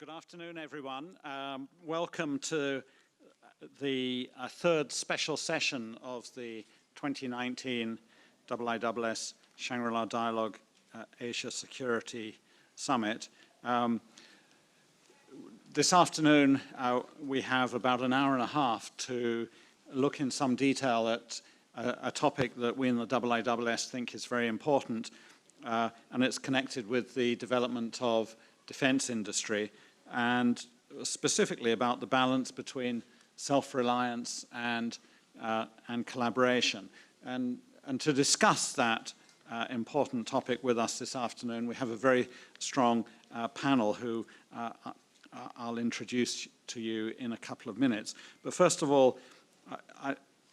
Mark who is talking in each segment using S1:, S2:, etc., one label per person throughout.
S1: Good afternoon, everyone. Welcome to the third special session of the 2019 IISS Shangri-La Dialogue Asia Security Summit. This afternoon, we have about an hour and a half to look in some detail at a topic that we in the IISS think is very important, and it's connected with the development of defense industry, and specifically about the balance between self-reliance and collaboration. And to discuss that important topic with us this afternoon, we have a very strong panel who I'll introduce to you in a couple of minutes. But first of all,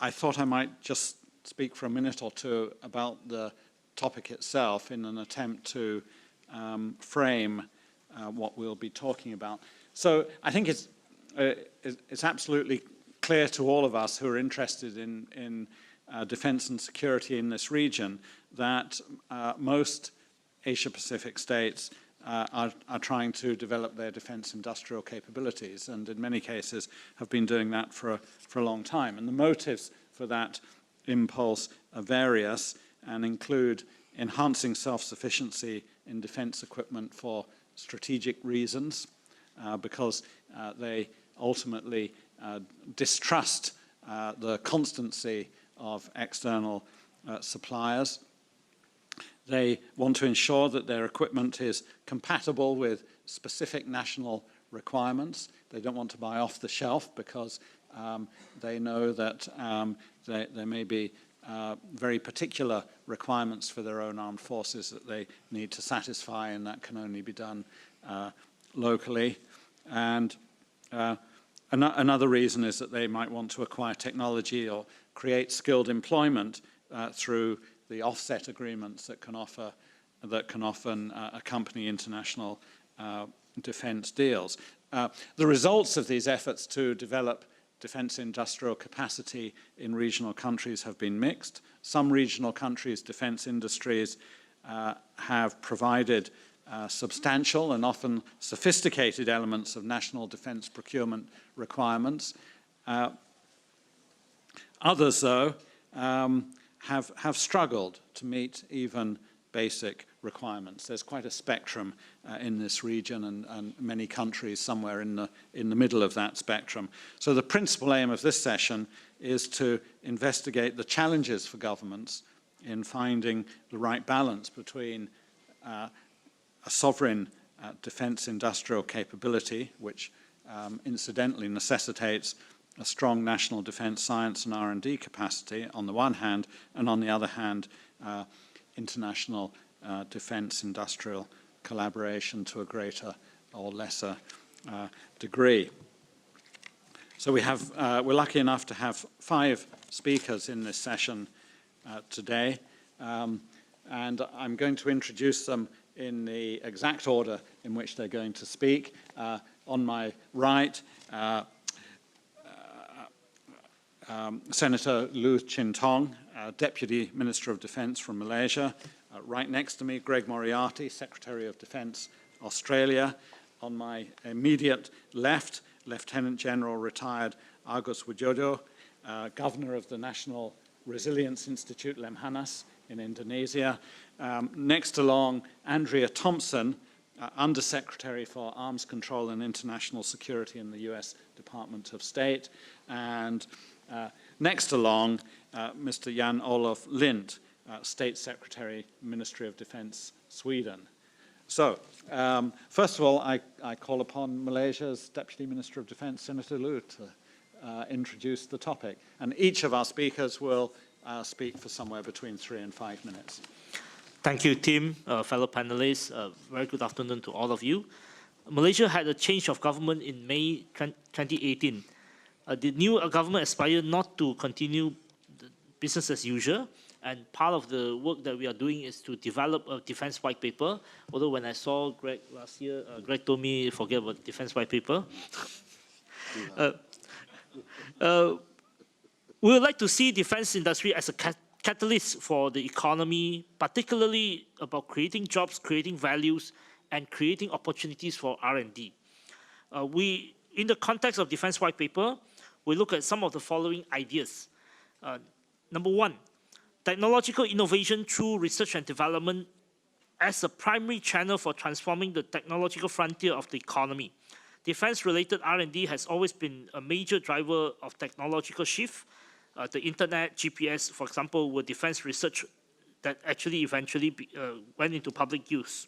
S1: I thought I might just speak for a minute or two about the topic itself in an attempt to frame what we'll be talking about. So I think it's absolutely clear to all of us who are interested in defense and security in this region that most Asia-Pacific states are trying to develop their defense industrial capabilities, and in many cases have been doing that for a long time. And the motives for that impulse are various and include enhancing self-sufficiency in defense equipment for strategic reasons, because they ultimately distrust the constancy of external suppliers. They want to ensure that their equipment is compatible with specific national requirements. They don't want to buy off the shelf because they know that there may be very particular requirements for their own armed forces that they need to satisfy, and that can only be done locally. And another reason is that they might want to acquire technology or create skilled employment through the offset agreements that can often accompany international defense deals. The results of these efforts to develop defense industrial capacity in regional countries have been mixed. Some regional countries' defense industries have provided substantial and often sophisticated elements of national defense procurement requirements. Others, though, have struggled to meet even basic requirements. There's quite a spectrum in this region, and many countries somewhere in the middle of that spectrum. So the principal aim of this session is to investigate the challenges for governments in finding the right balance between a sovereign defense industrial capability, which incidentally necessitates a strong national defense science and R&D capacity on the one hand, and on the other hand, international defense industrial collaboration to a greater or lesser degree. So we're lucky enough to have 5 speakers in this session today, and I'm going to introduce them in the exact order in which they're going to speak. On my right, Senator Lu Chintong, Deputy Minister of Defence from Malaysia. Right next to me, Greg Moriarty, Secretary of Defence, Australia. On my immediate left, Lieutenant General retired Agus Wijoyo, Governor of the National Resilience Institute, Lemhanas, in Indonesia. Next along, Andrea Thompson, Undersecretary for Arms Control and International Security in the US Department of State. And next along, Mr. Jan-Olof Lindt, State Secretary, Ministry of Defense, Sweden. So, first of all, I call upon Malaysia's Deputy Minister of Defense, Senator Lu, to introduce the topic. And each of our speakers will speak for somewhere between 3 and 5 minutes.
S2: Thank you, Tim, fellow panelists. Very good afternoon to all of you. Malaysia had a change of government in May 2018. The new government aspired not to continue business as usual, and part of the work that we are doing is to develop a defense white paper. Although when I saw Greg last year, Greg told me forget about defense white paper. We would like to see defense industry as a catalyst for the economy, particularly about creating jobs, creating values, and creating opportunities for R&D. In the context of Defense White Paper, we look at some of the following ideas. Number one, technological innovation through research and development as a primary channel for transforming the technological frontier of the economy. Defense-related R&D has always been a major driver of technological shift. The internet, GPS, for example, were defense research that actually eventually went into public use.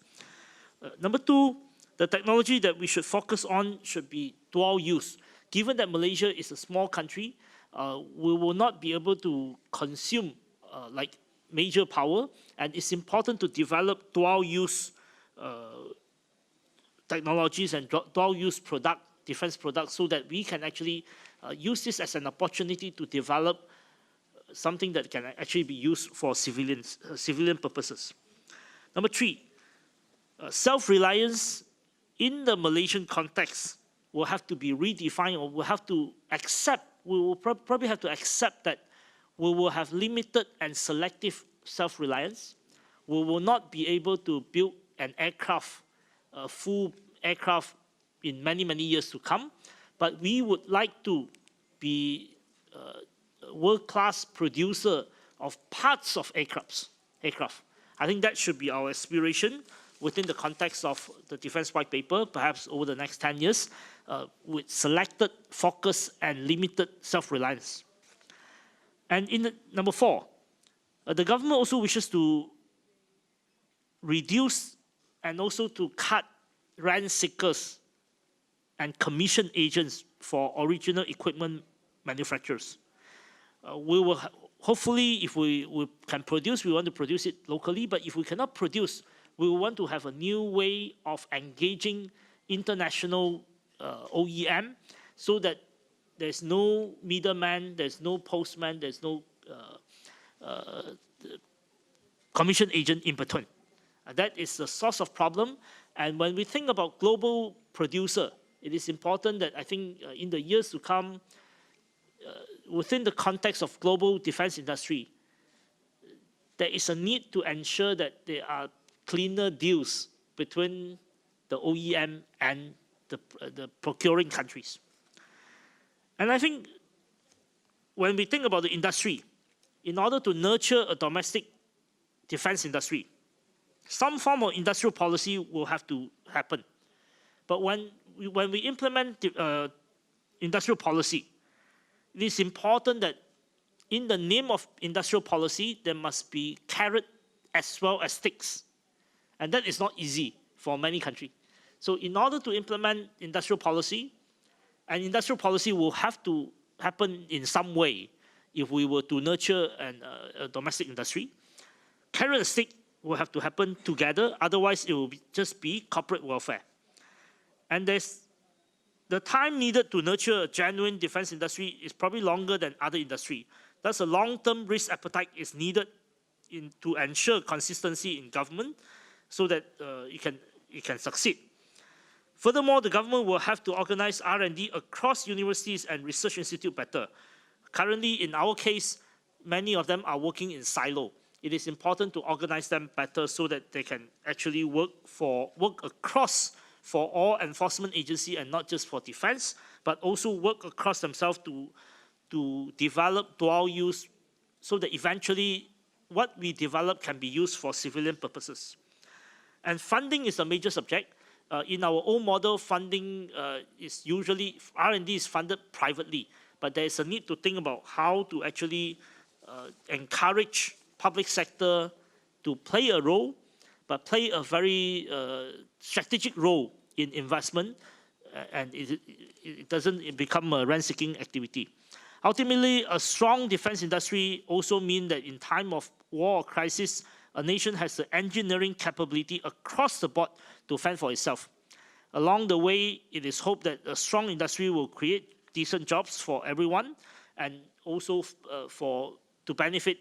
S2: Number two, the technology that we should focus on should be dual use. Given that Malaysia is a small country, we will not be able to consume like major power, and it's important to develop dual use technologies and dual use defense products so that we can actually use this as an opportunity to develop something that can actually be used for civilian purposes. Number three, self-reliance in the Malaysian context will have to be redefined, or we'll have to accept, we will probably have to accept that we will have limited and selective self-reliance. We will not be able to build an aircraft, a full aircraft in many, many years to come, but we would like to be a world-class producer of parts of aircraft. I think that should be our aspiration within the context of the Defense White Paper, perhaps over the next 10 years, with selected, focus, and limited self-reliance. And number four, the government also wishes to reduce and also to cut rent seekers and commission agents for original equipment manufacturers. We will hopefully, if we can produce, we want to produce it locally, but if we cannot produce, we want to have a new way of engaging international OEM so that there's no middleman, there's no postman, there's no commission agent in between. That is the source of problem. And when we think about global producer, it is important that I think in the years to come, within the context of global defense industry, there is a need to ensure that there are cleaner deals between the OEM and the procuring countries. And I think when we think about the industry, in order to nurture a domestic defense industry, some form of industrial policy will have to happen. But when we implement industrial policy, it is important that in the name of industrial policy, there must be carrot as well as sticks. And that is not easy for many countries. So in order to implement industrial policy, and industrial policy will have to happen in some way if we were to nurture a domestic industry, carrot and stick will have to happen together, otherwise it will just be corporate welfare. And the time needed to nurture a genuine defense industry is probably longer than other industry. Thus, a long-term risk appetite is needed to ensure consistency in government so that it can succeed. Furthermore, the government will have to organize R&D across universities and research institutes better. Currently, in our case, many of them are working in silo. It is important to organize them better so that they can actually work across for all enforcement agency and not just for defense, but also work across themselves to develop dual use so that eventually what we develop can be used for civilian purposes. And funding is a major subject. In our own model, funding is usually, R&D is funded privately, but there is a need to think about how to actually encourage public sector to play a role, but play a very strategic role in investment, and it doesn't become a rent-seeking activity. Ultimately, a strong defense industry also means that in time of war or crisis, a nation has the engineering capability across the board to fend for itself. Along the way, it is hoped that a strong industry will create decent jobs for everyone, and also to benefit,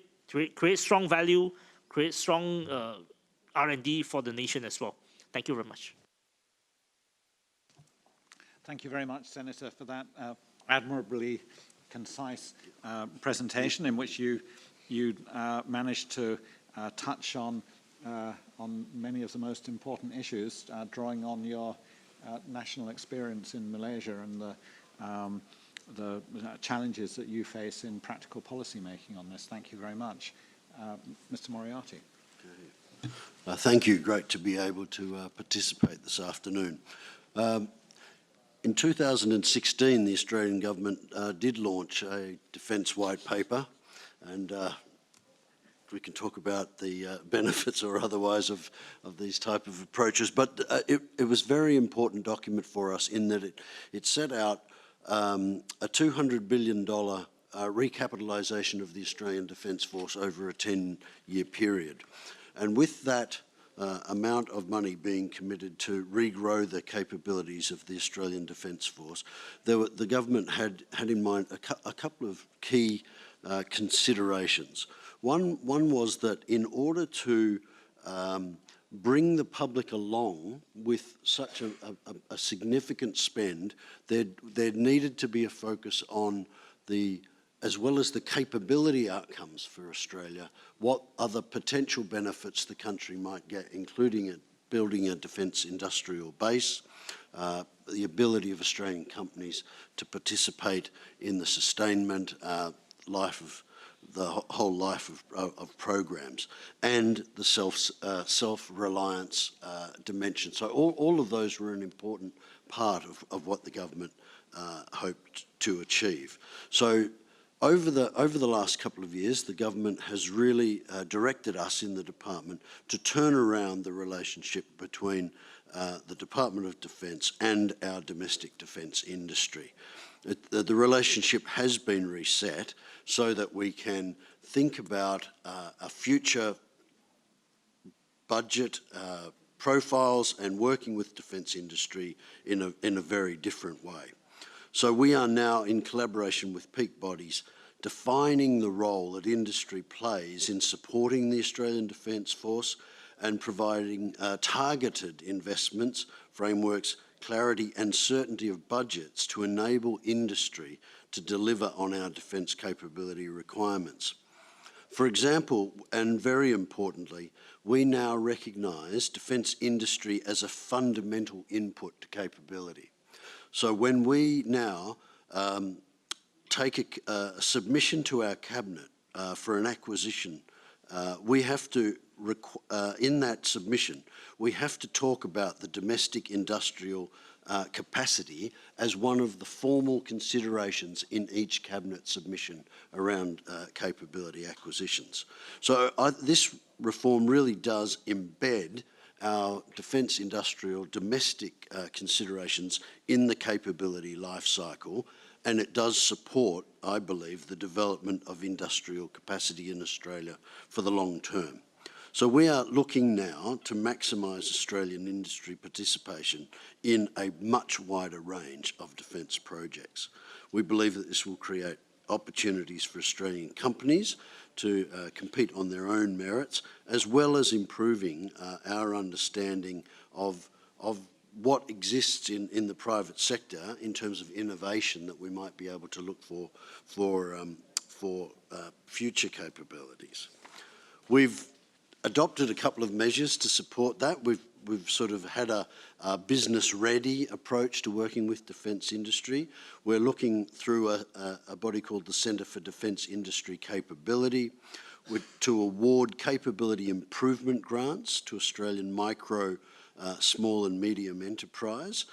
S2: create strong value, create strong R&D for the nation as well. Thank you very much.
S1: Thank you very much, Senator, for that admirably concise presentation in which you managed to touch on many of the most important issues, drawing on your national experience in Malaysia and the challenges that you face in practical policy making on this. Thank you very much. Mr. Moriarty.
S3: Thank you. Great to be able to participate this afternoon. In 2016, the Australian government did launch a defence white paper, and we can talk about the benefits or otherwise of these type of approaches, but it was a very important document for us in that it set out a $200 billion recapitalisation of the Australian Defence Force over a 10-year period. And with that amount of money being committed to regrow the capabilities of the Australian Defence Force, the government had in mind a couple of key considerations. One was that in order to bring the public along with such a significant spend, there needed to be a focus on as well as the capability outcomes for Australia, what other potential benefits the country might get, including building a defence industrial base, the ability of Australian companies to participate in the sustainment whole life of programs, and the self-reliance dimension. So all of those were an important part of what the government hoped to achieve. So over the last couple of years, the government has really directed us in the department to turn around the relationship between the Department of Defence and our domestic defence industry. The relationship has been reset so that we can think about a future budget profiles and working with defence industry in a very different way. So we are now, in collaboration with peak bodies, defining the role that industry plays in supporting the Australian Defence Force and providing targeted investments, frameworks, clarity and certainty of budgets to enable industry to deliver on our defence capability requirements. For example, and very importantly, we now recognise defence industry as a fundamental input to capability. So when we now take a submission to our cabinet for an acquisition, we have to, in that submission, we have to talk about the domestic industrial capacity as one of the formal considerations in each cabinet submission around capability acquisitions. So this reform really does embed our defence industrial domestic considerations in the capability life cycle, and it does support, I believe, the development of industrial capacity in Australia for the long term. So we are looking now to maximise Australian industry participation in a much wider range of defence projects. We believe that this will create opportunities for Australian companies to compete on their own merits, as well as improving our understanding of what exists in the private sector in terms of innovation that we might be able to look for future capabilities. We've adopted a couple of measures to support that. We've sort of had a business-ready approach to working with defence industry. We're looking through a body called the Centre for Defence Industry Capability to award capability improvement grants to Australian micro, small and medium enterprise.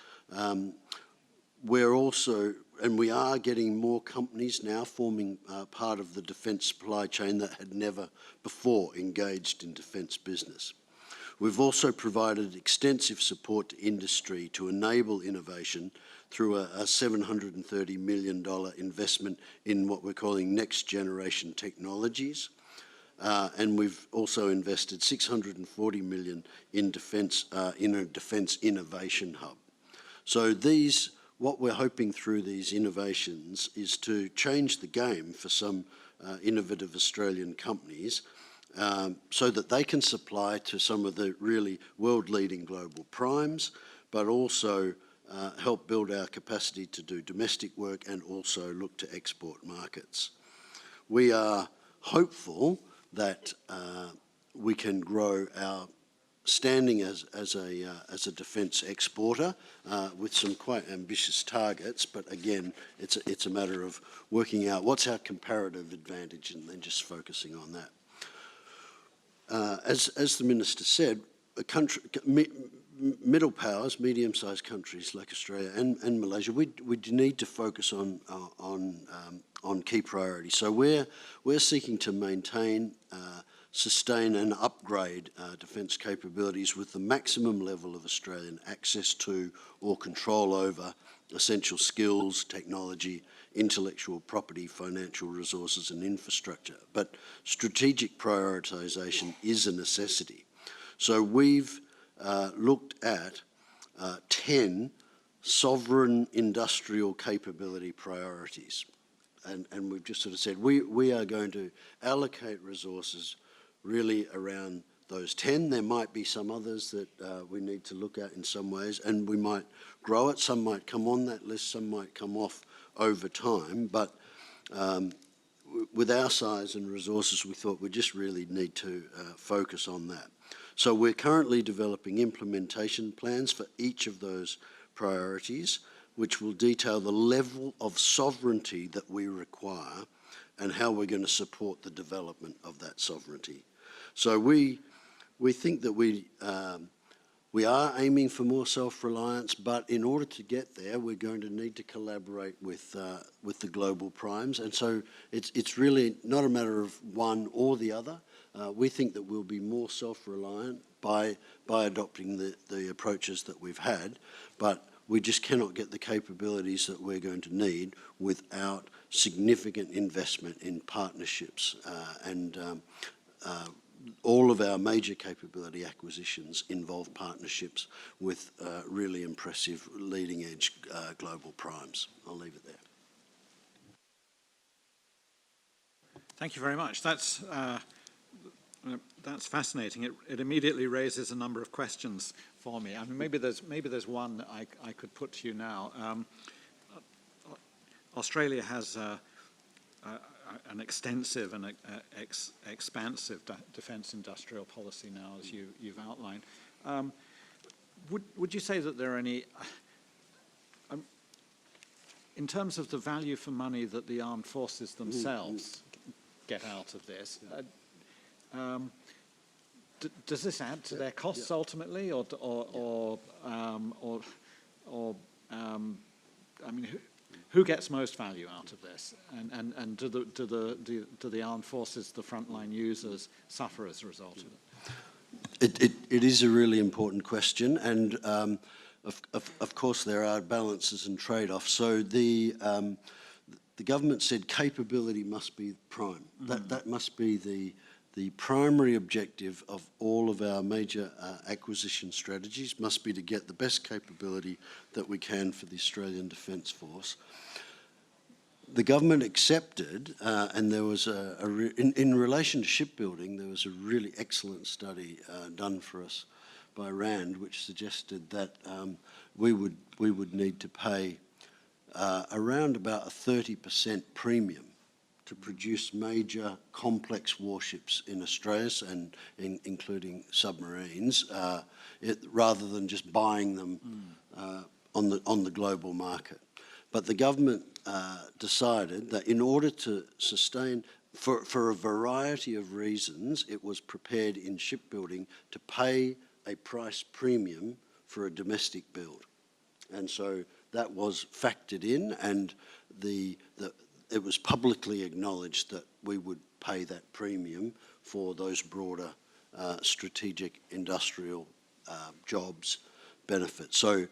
S3: We're also, and we are getting more companies now forming part of the defence supply chain that had never before engaged in defence business. We've also provided extensive support to industry to enable innovation through a $730 million investment in what we're calling next generation technologies. And we've also invested $640 million in a defence innovation hub. So what we're hoping through these innovations is to change the game for some innovative Australian companies so that they can supply to some of the really world-leading global primes, but also help build our capacity to do domestic work and also look to export markets. We are hopeful that we can grow our standing as a defence exporter with some quite ambitious targets, but again, it's a matter of working out what's our comparative advantage and then just focusing on that. As the Minister said, middle powers, medium-sized countries like Australia and Malaysia, we need to focus on key priorities. So we're seeking to maintain, sustain and upgrade defence capabilities with the maximum level of Australian access to or control over essential skills, technology, intellectual property, financial resources and infrastructure. But strategic prioritisation is a necessity. So we've looked at 10 sovereign industrial capability priorities. And we've just sort of said we are going to allocate resources really around those 10. There might be some others that we need to look at in some ways, and we might grow it. Some might come on that list, some might come off over time, but with our size and resources, we thought we just really need to focus on that. So we're currently developing implementation plans for each of those priorities, which will detail the level of sovereignty that we require and how we're going to support the development of that sovereignty. So we think that we are aiming for more self-reliance, but in order to get there, we're going to need to collaborate with the global primes. And so it's really not a matter of one or the other. We think that we'll be more self-reliant by adopting the approaches that we've had, but we just cannot get the capabilities that we're going to need without significant investment in partnerships and all of our major capability acquisitions involve partnerships with really impressive leading-edge global primes. I'll leave it there.
S1: Thank you very much. That's fascinating. It immediately raises a number of questions for me. I mean, maybe there's one that I could put to you now. Australia has an extensive and expansive defence industrial policy now, as you've outlined. Would you say that there are any, in terms of the value for money that the armed forces themselves get out of this, does this add to their costs ultimately, or I mean, who gets most value out of this, and do the armed forces, the frontline users, suffer as a result of it?
S3: It is a really important question, and of course there are balances and trade-offs. So the government said capability must be prime. That must be the primary objective of all of our major acquisition strategies, must be to get the best capability that we can for the Australian Defence Force. The government accepted, and there was in relation to shipbuilding, there was a really excellent study done for us by RAND, which suggested that we would need to pay around about a 30% premium to produce major complex warships in Australia, and including submarines, rather than just buying them on the global market. But the government decided that in order to sustain, for a variety of reasons, it was prepared in shipbuilding to pay a price premium for a domestic build. And so that was factored in, and it was publicly acknowledged that we would pay that premium for those broader strategic industrial jobs benefits. So,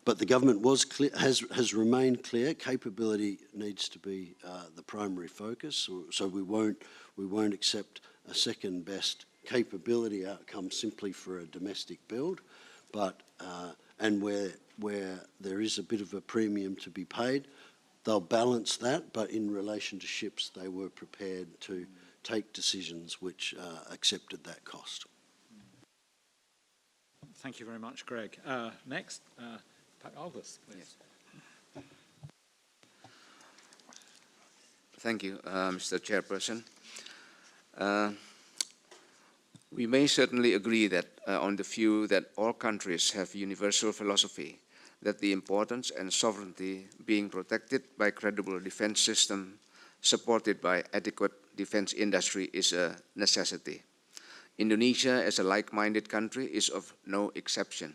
S3: but the government was clear, has remained clear. Capability needs to be the primary focus. So we won't accept a second best capability outcome simply for a domestic build, but and where there is a bit of a premium to be paid, they'll balance that, but in relation to ships, they were prepared to take decisions which accepted that cost.
S1: Thank you very much, Greg. Next, August, please.
S4: Yes. Thank you, Mr. Chairperson. We may certainly agree that on the view that all countries have universal philosophy, that the importance and sovereignty being protected by credible defense system supported by adequate defense industry is a necessity. Indonesia, as a like-minded country, is of no exception.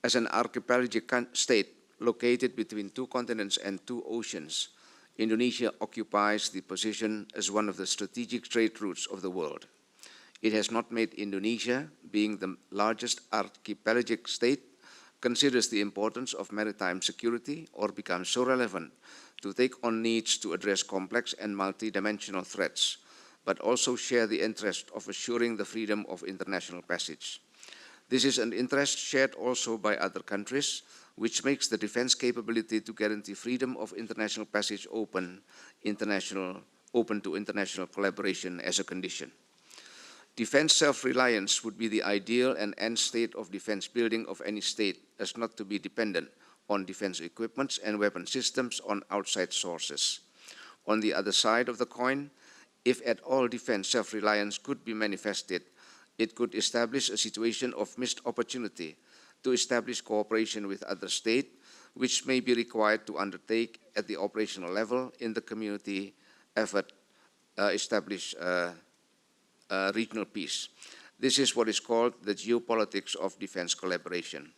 S4: As an archipelagic state located between 2 continents and 2 oceans, Indonesia occupies the position as one of the strategic trade routes of the world. It has not made Indonesia, being the largest archipelagic state, considers the importance of maritime security or becomes so relevant to take on needs to address complex and multidimensional threats, but also share the interest of assuring the freedom of international passage. This is an interest shared also by other countries, which makes the defense capability to guarantee freedom of international passage open to international collaboration as a condition. Defense self-reliance would be the ideal and end state of defense building of any state, as not to be dependent on defense equipments and weapon systems on outside sources. On the other side of the coin, if at all defense self-reliance could be manifested, it could establish a situation of missed opportunity to establish cooperation with other states, which may be required to undertake at the operational level in the community effort establish regional peace. This is what is called the geopolitics of defense collaboration.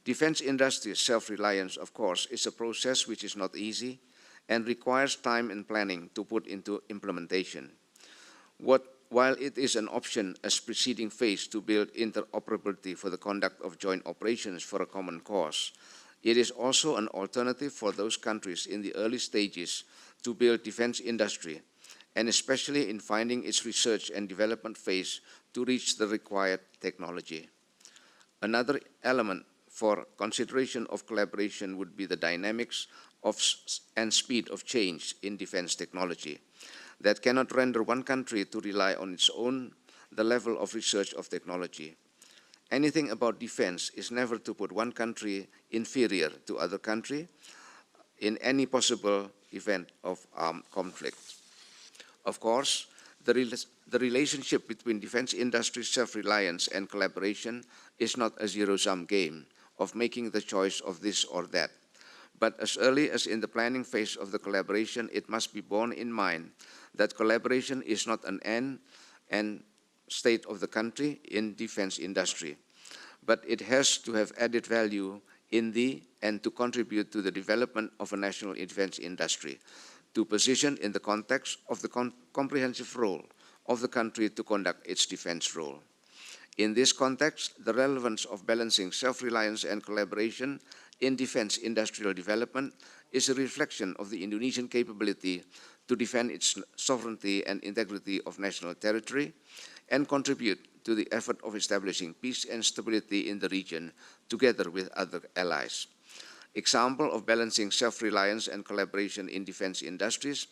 S4: Defense industry self-reliance, of course, is a process which is not easy and requires time and planning to put into implementation. While it is an option as preceding phase to build interoperability for the conduct of joint operations for a common cause, it is also an alternative for those countries in the early stages to build defense industry, and especially in finding its research and development phase to reach the required technology. Another element for consideration of collaboration would be the dynamics and speed of change in defense technology that cannot render one country to rely on its own the level of research of technology. Anything about defense is never to put one country inferior to other country in any possible event of armed conflict. Of course, the relationship between defense industry self-reliance and collaboration is not a zero-sum game of making the choice of this or that. But as early as in the planning phase of the collaboration, it must be borne in mind that collaboration is not an end and state of the country in defense industry, but it has to have added value in and to contribute to the development of a national defense industry, to position in the context of the comprehensive role of the country to conduct its defense role. In this context, the relevance of balancing self-reliance and collaboration in defense industrial development is a reflection of the Indonesian capability to defend its sovereignty and integrity of national territory and contribute to the effort of establishing peace and stability in the region together with other allies. Example of balancing self-reliance and collaboration in defense industries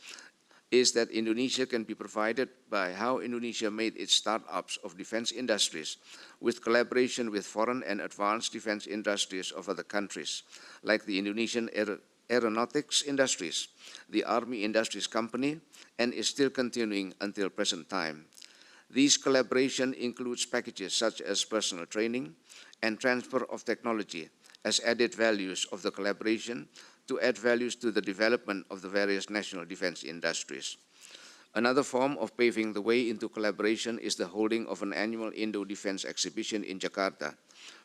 S4: is that Indonesia can be provided by how Indonesia made its startups of defense industries with collaboration with foreign and advanced defense industries of other countries, like the Indonesian aeronautics industries, the Army Industries Company, and is still continuing until present time. These collaboration includes packages such as personal training and transfer of technology as added values of the collaboration to add values to the development of the various national defense industries. Another form of paving the way into collaboration is the holding of an annual Indo-Defense exhibition in Jakarta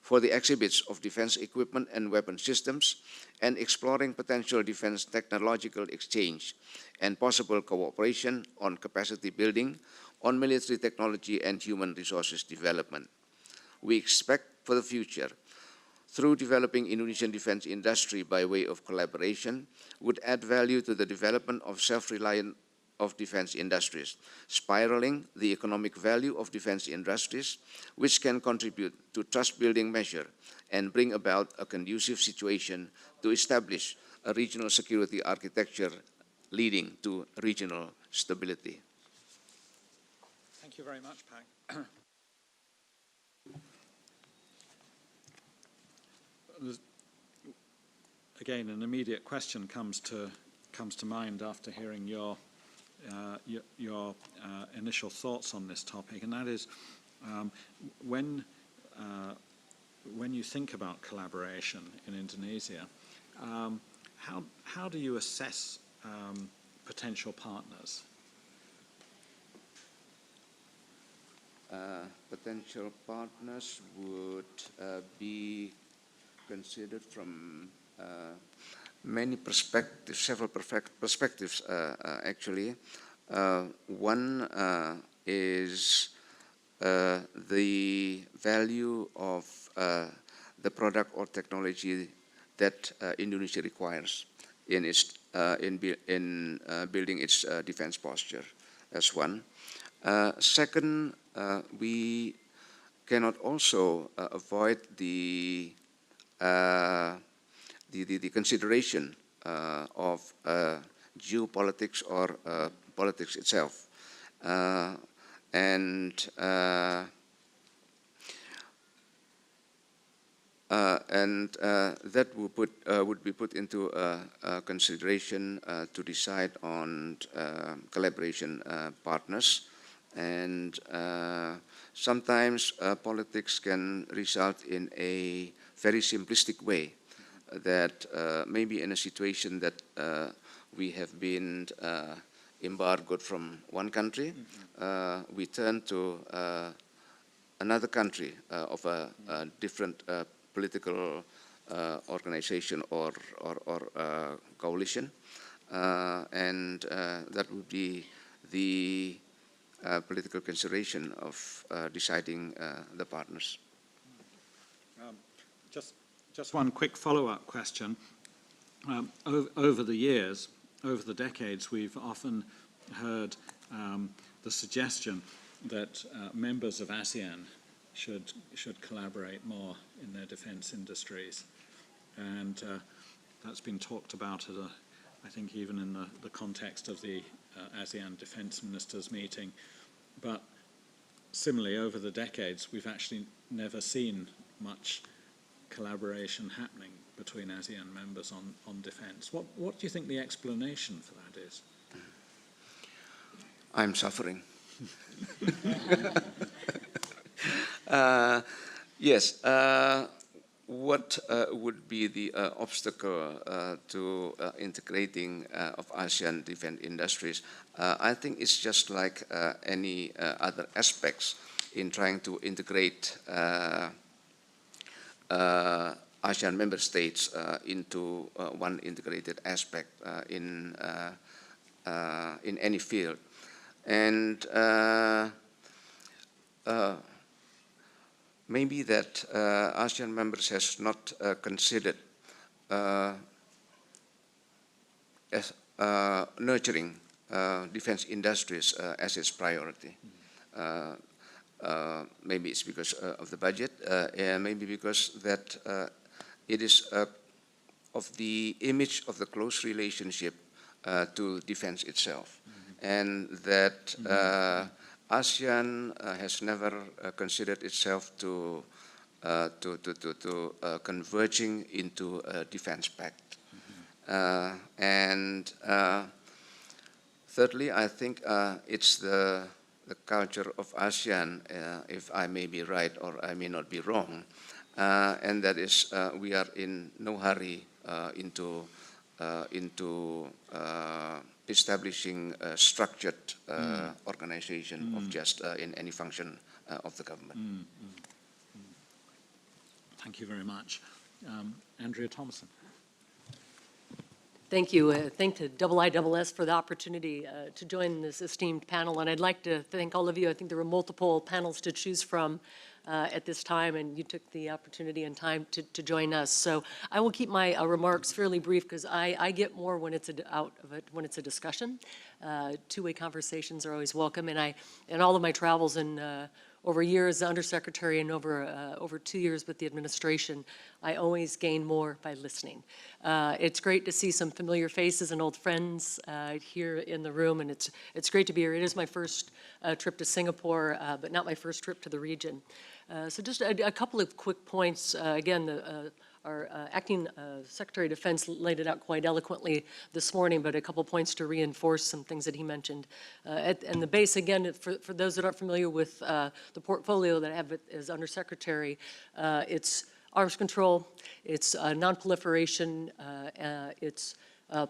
S4: for the exhibits of defense equipment and weapon systems and exploring potential defense technological exchange and possible cooperation on capacity building, on military technology and human resources development. We expect for the future, through developing Indonesian defense industry by way of collaboration, would add value to the development of self-reliant of defense industries, spiraling the economic value of defense industries, which can contribute to trust-building measure and bring about a conducive situation to establish a regional security architecture leading to regional stability.
S1: Thank you very much, Pak. Again, an immediate question comes to mind after hearing your your initial thoughts on this topic, and that is when you think about collaboration in Indonesia, how do you assess potential partners?
S4: Potential partners would be considered from many perspectives, several perspectives actually. One is the value of the product or technology that Indonesia requires in its building its defense posture. That's one. Second, we cannot also avoid the consideration of geopolitics or politics itself, and that would be put into consideration to decide on collaboration partners. And sometimes politics can result in a very simplistic way that maybe in a situation that we have been embargoed from one country, we turn to another country of a different political organization or coalition, and that would be the political consideration of deciding the partners.
S1: Just one quick follow-up question. Over the years, over the decades, we've often heard the suggestion that members of ASEAN should collaborate more in their defense industries. And that's been talked about at I think even in the context of the ASEAN Defense Ministers meeting. But similarly, over the decades, we've actually never seen much collaboration happening between ASEAN members on defense. What do you think the explanation for that is?
S4: I'm suffering. Yes. What would be the obstacle to integrating of ASEAN defense industries? I think it's just like any other aspects in trying to integrate ASEAN member states into one integrated aspect in any field. And maybe that ASEAN members has not considered as nurturing defense industries as its priority. Maybe it's because of the budget, and maybe because that it is of the image of the close relationship to defense itself, and that ASEAN has never considered itself to converging into a defense pact. And thirdly, I think it's the culture of ASEAN, if I may be right or I may not be wrong, and that is we are in no hurry into establishing a structured organization of just in any function of the government.
S1: Thank you very much. Andrea Thomason.
S5: Thank you. Thank to IISS for the opportunity to join this esteemed panel. And I'd like to thank all of you. I think there were multiple panels to choose from at this time, and you took the opportunity and time to join us. So I will keep my remarks fairly brief because I get more when it's when it's a discussion. Two-way conversations are always welcome. And in all of my travels and over years as undersecretary and over 2 years with the administration, I always gain more by listening. It's great to see some familiar faces and old friends here in the room, and it's great to be here. It is my first trip to Singapore, but not my first trip to the region. So just a couple of quick points. Again, our acting Secretary of Defense laid it out quite eloquently this morning, but a couple points to reinforce some things that he mentioned. And the base, again, for those that aren't familiar with the portfolio that I have as Undersecretary, it's arms control, it's non-proliferation, it's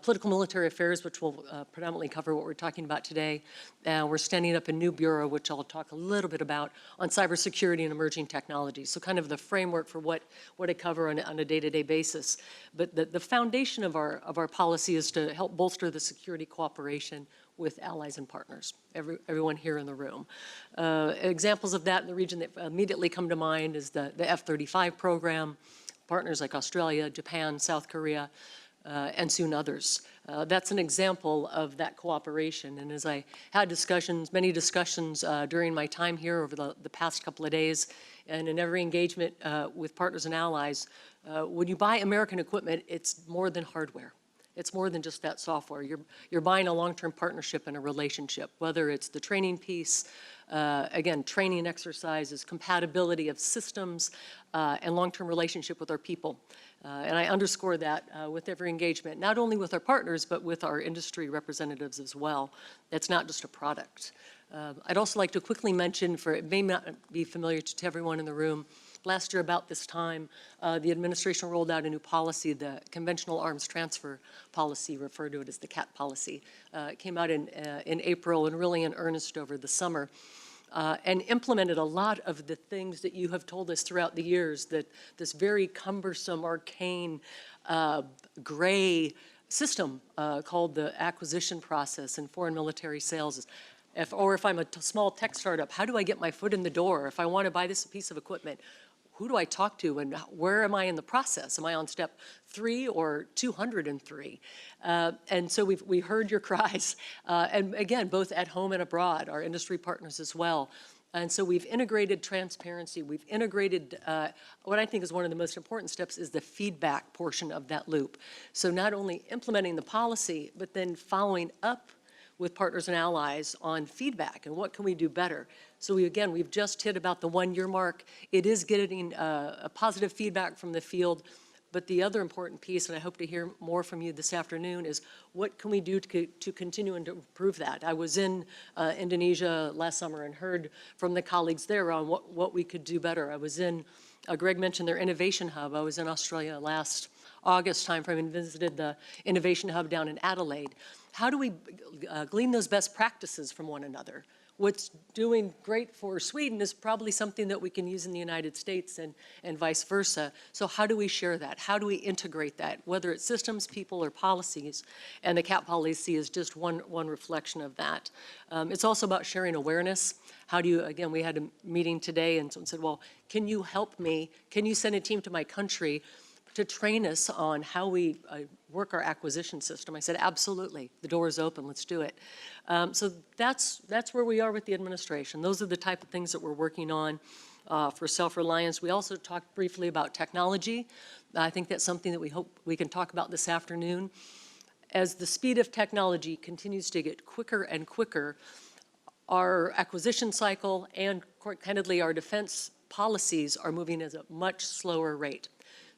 S5: political military affairs, which will predominantly cover what we're talking about today. We're standing up a new bureau, which I'll talk a little bit about, on cybersecurity and emerging technologies. So kind of the framework for what I cover on a day-to-day basis. But the foundation of our policy is to help bolster the security cooperation with allies and partners, everyone here in the room. Examples of that in the region that immediately come to mind is the F-35 program, partners like Australia, Japan, South Korea, and soon others. That's an example of that cooperation. And as I had many discussions during my time here over the past couple of days, and in every engagement with partners and allies, when you buy American equipment, it's more than hardware. It's more than just that software. You're buying a long-term partnership and a relationship, whether it's the training piece, again, training exercises, compatibility of systems, and long-term relationship with our people. And I underscore that with every engagement, not only with our partners, but with our industry representatives as well. It's not just a product. I'd also like to quickly mention, it may not be familiar to everyone in the room, last year about this time, the administration rolled out a new policy, the Conventional Arms Transfer Policy, referred to it as the CAT policy. It came out in April and really in earnest over the summer. And implemented a lot of the things that you have told us throughout the years, that this very cumbersome, arcane, gray system called the acquisition process in foreign military sales. If I'm a small tech startup, how do I get my foot in the door? If I want to buy this piece of equipment, who do I talk to and where am I in the process? Am I on step 3 or 203? And so we heard your cries, and again, both at home and abroad, our industry partners as well. And so we've integrated transparency. We've integrated what I think is one of the most important steps is the feedback portion of that loop. So not only implementing the policy, but then following up with partners and allies on feedback and what can we do better. So we've just hit about the 1-year mark. It is getting a positive feedback from the field, but the other important piece, and I hope to hear more from you this afternoon, is what can we do to continue and to improve that? I was in Indonesia last summer and heard from the colleagues there on what we could do better. I was in, Greg mentioned their innovation hub. I was in Australia last August timeframe and visited the innovation hub down in Adelaide. How do we glean those best practices from one another? What's doing great for Sweden is probably something that we can use in the United States and vice versa. So how do we share that? How do we integrate that? Whether it's systems, people, or policies. And the CAP policy is just one reflection of that. It's also about sharing awareness. How do you, again, we had a meeting today and someone said, well, can you help me? Can you send a team to my country to train us on how we work our acquisition system? I said, absolutely, the door is open, let's do it. So that's where we are with the administration. Those are the type of things that we're working on for self-reliance. We also talked briefly about technology. I think that's something that we hope we can talk about this afternoon. As the speed of technology continues to get quicker and quicker, our acquisition cycle and, quite candidly, our defense policies are moving at a much slower rate.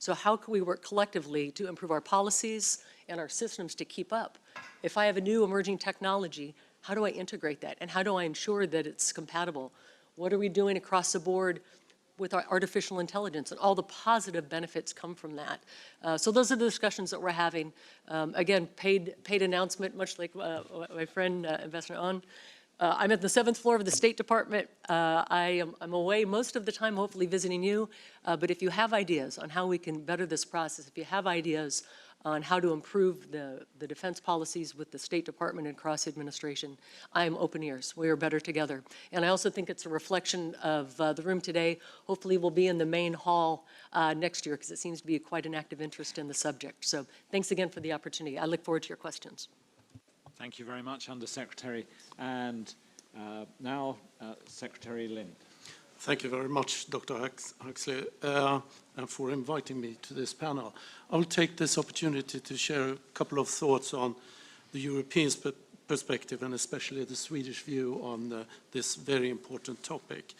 S5: So how can we work collectively to improve our policies and our systems to keep up? If I have a new emerging technology, how do I integrate that? And how do I ensure that it's compatible? What are we doing across the board with our artificial intelligence? And all the positive benefits come from that. So those are the discussions that we're having. Again, paid announcement, much like my friend Ambassador On. I'm at the 7th floor of the State Department. I'm away most of the time, hopefully visiting you. But if you have ideas on how we can better this process, if you have ideas on how to improve the defense policies with the State Department and cross administration, I am open ears. We are better together. And I also think it's a reflection of the room today. Hopefully we'll be in the main hall next year because it seems to be quite an active interest in the subject. So thanks again for the opportunity. I look forward to your questions.
S1: Thank you very much, Undersecretary. And now, Secretary Lind.
S6: Thank you very much, Dr. Huxley, and for inviting me to this panel. I will take this opportunity to share a couple of thoughts on the European perspective and especially the Swedish view on this very important topic.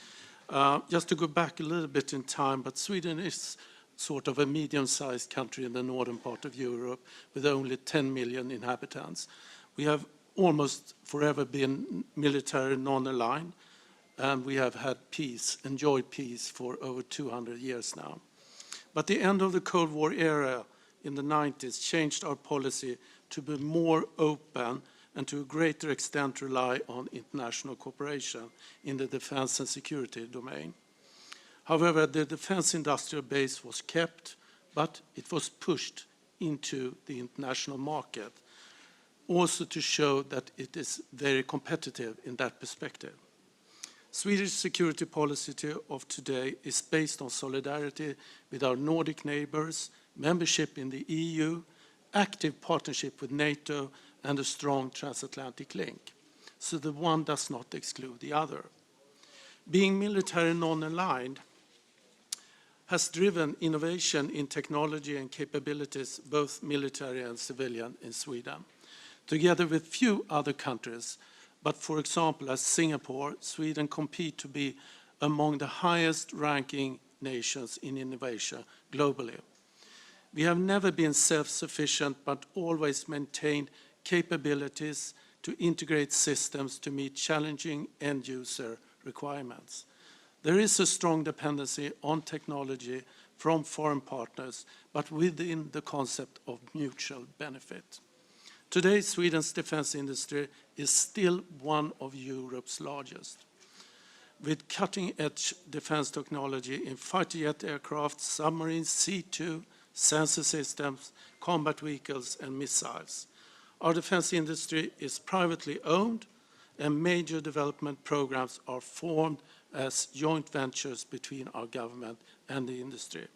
S6: Just to go back a little bit in time, but Sweden is sort of a medium-sized country in the northern part of Europe with only 10 million inhabitants. We have almost forever been military non-aligned, and we have had peace, enjoyed peace for over 200 years now. But the end of the Cold War era in the 90s changed our policy to be more open and to a greater extent rely on international cooperation in the defense and security domain. However, the defense industrial base was kept, but it was pushed into the international market, also to show that it is very competitive in that perspective. Swedish security policy of today is based on solidarity with our Nordic neighbors, membership in the EU, active partnership with NATO, and a strong transatlantic link. So the one does not exclude the other. Being military non-aligned has driven innovation in technology and capabilities, both military and civilian, in Sweden. Together with few other countries, but for example, as Singapore, Sweden compete to be among the highest ranking nations in innovation globally. We have never been self-sufficient, but always maintained capabilities to integrate systems to meet challenging end-user requirements. There is a strong dependency on technology from foreign partners, but within the concept of mutual benefit. Today, Sweden's defense industry is still one of Europe's largest, with cutting-edge defense technology in fighter jet aircraft, submarines, C2, sensor systems, combat vehicles, and missiles. Our defense industry is privately owned, and major development programs are formed as joint ventures between our government and the industry.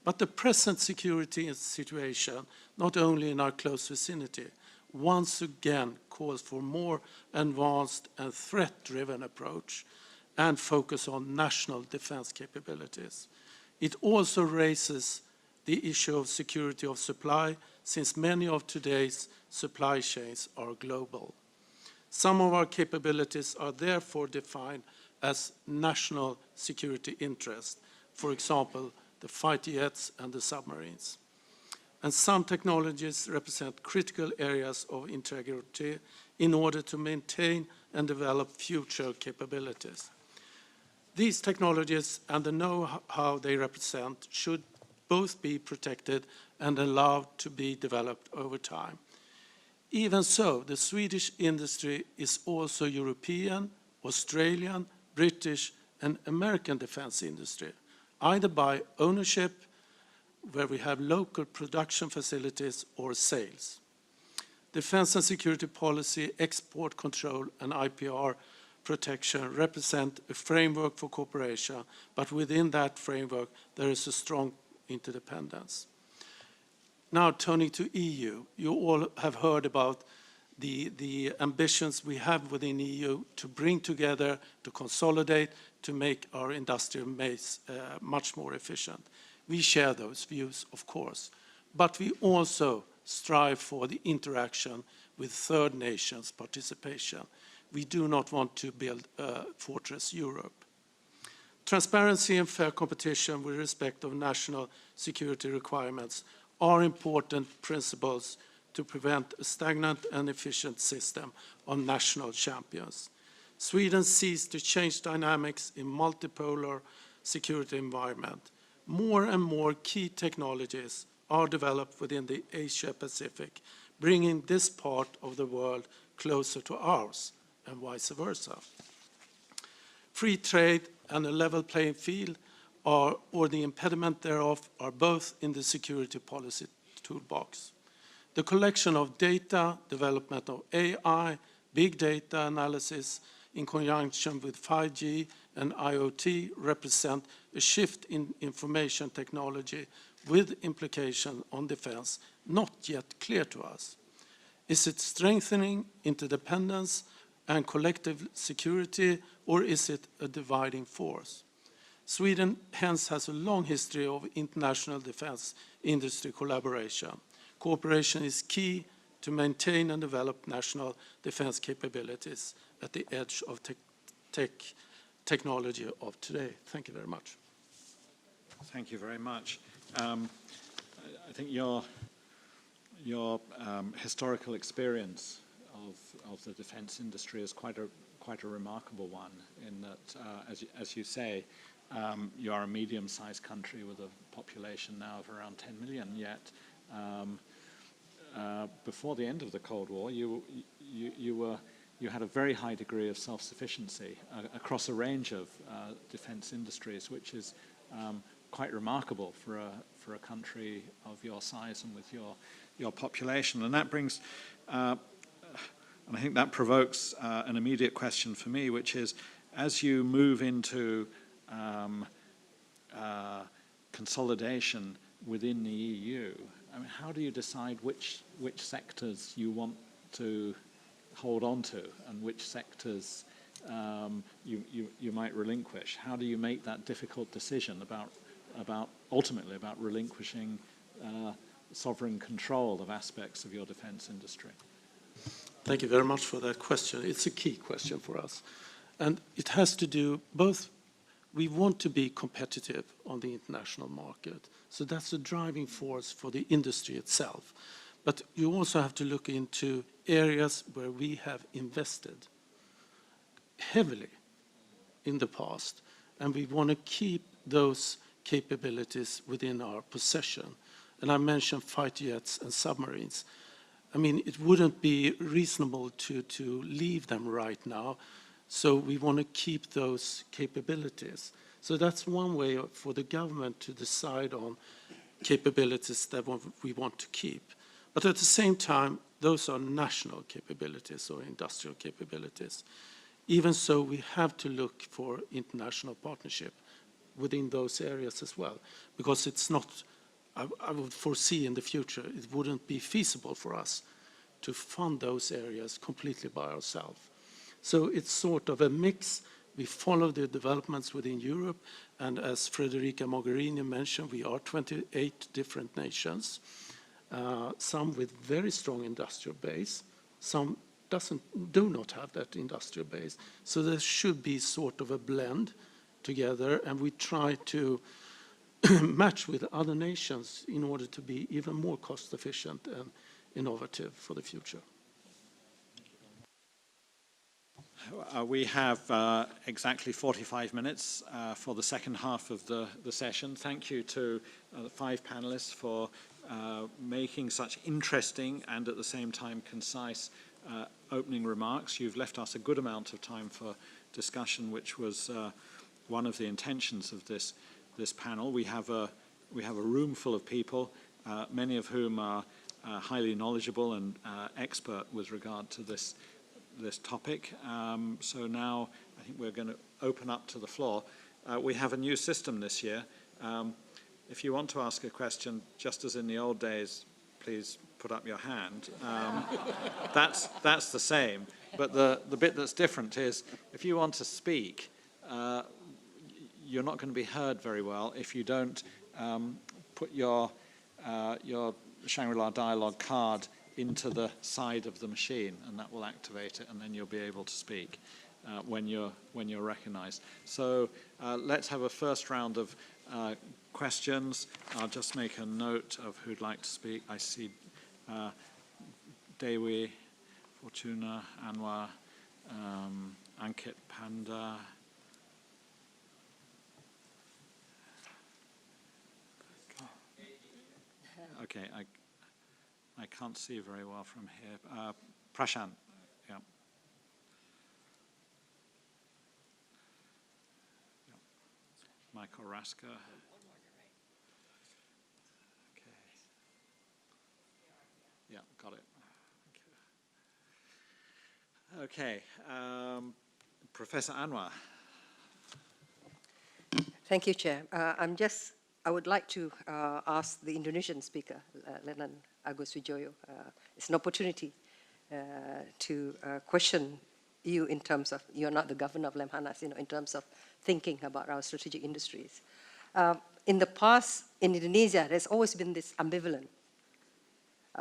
S6: But the present security situation, not only in our close vicinity, once again calls for more advanced and threat-driven approach and focus on national defense capabilities. It also raises the issue of security of supply, since many of today's supply chains are global. Some of our capabilities are therefore defined as national security interest, for example, the fighter jets and the submarines. And some technologies represent critical areas of integrity in order to maintain and develop future capabilities. These technologies and the know-how they represent should both be protected and allowed to be developed over time. Even so, the Swedish industry is also European, Australian, British, and American defense industry, either by ownership, where we have local production facilities, or sales. Defense and security policy, export control, and IPR protection represent a framework for cooperation, but within that framework, there is a strong interdependence. Now turning to EU, you all have heard about the ambitions we have within EU to bring together, to consolidate, to make our industrial base much more efficient. We share those views, of course, but we also strive for the interaction with third nations' participation. We do not want to build a fortress Europe. Transparency and fair competition with respect of national security requirements are important principles to prevent a stagnant and efficient system of national champions. Sweden sees the change dynamics in multipolar security environment. More and more key technologies are developed within the Asia-Pacific, bringing this part of the world closer to ours, and vice versa. Free trade and a level playing field or the impediment thereof are both in the security policy toolbox. The collection of data, development of AI, big data analysis in conjunction with 5G and IoT represent a shift in information technology with implication on defense not yet clear to us. Is it strengthening interdependence and collective security, or is it a dividing force? Sweden hence has a long history of international defense industry collaboration. Cooperation is key to maintain and develop national defense capabilities at the edge of technology of today. Thank you very much.
S1: Thank you very much. I think your historical experience of the defence industry is quite a remarkable one. In that, as you say, you are a medium-sized country with a population now of around 10 million. Yet, before the end of the Cold War, you had a very high degree of self-sufficiency across a range of defence industries, which is quite remarkable for a country of your size and with your population. And that brings, and I think that provokes an immediate question for me, which is, as you move into consolidation within the EU, I mean, how do you decide which sectors you want to hold on to and which sectors you might relinquish? How do you make that difficult decision ultimately about relinquishing sovereign control of aspects of your defence industry?
S6: Thank you very much for that question. It's a key question for us. And it has to do both, we want to be competitive on the international market. So that's the driving force for the industry itself. But you also have to look into areas where we have invested heavily in the past, and we want to keep those capabilities within our possession. And I mentioned fighter jets and submarines. I mean, it wouldn't be reasonable to leave them right now, so we want to keep those capabilities. So that's one way for the government to decide on capabilities that we want to keep. But at the same time, those are national capabilities or industrial capabilities. Even so, we have to look for international partnership within those areas as well, because it's not, I would foresee in the future, it wouldn't be feasible for us to fund those areas completely by ourselves. So it's sort of a mix. We follow the developments within Europe, and as Federica Mogherini mentioned, we are 28 different nations, some with very strong industrial base, some do not have that industrial base. So there should be sort of a blend together, and we try to match with other nations in order to be even more cost efficient and innovative for the future.
S1: We have exactly 45 minutes for the second half of the session. Thank you to the 5 panelists for making such interesting and at the same time concise opening remarks. You've left us a good amount of time for discussion, which was one of the intentions of this panel. We have a room full of people, many of whom are highly knowledgeable and expert with regard to this topic. So now I think we're going to open up to the floor. We have a new system this year. If you want to ask a question, just as in the old days, please put up your hand. That's the same. But the bit that's different is if you want to speak, you're not going to be heard very well if you don't put your Shangri-La Dialogue card into the side of the machine, and that will activate it, and then you'll be able to speak when you're recognized. So let's have a first round of questions. I'll just make a note of who'd like to speak. I see Dewi, Fortuna, Anwar, Ankit Panda. Okay, I can't see very well from here. Prashant, yeah. Michael Rasker. Okay. Yeah, got it. Okay. Professor Anwar.
S7: Thank you, Chair. I would like to ask the Indonesian speaker, Lenan Agus Wijoyo. It's an opportunity to question you in terms of, you're not the governor of Lemhanas, in terms of thinking about our strategic industries. In the past, in Indonesia, there's always been this ambivalence.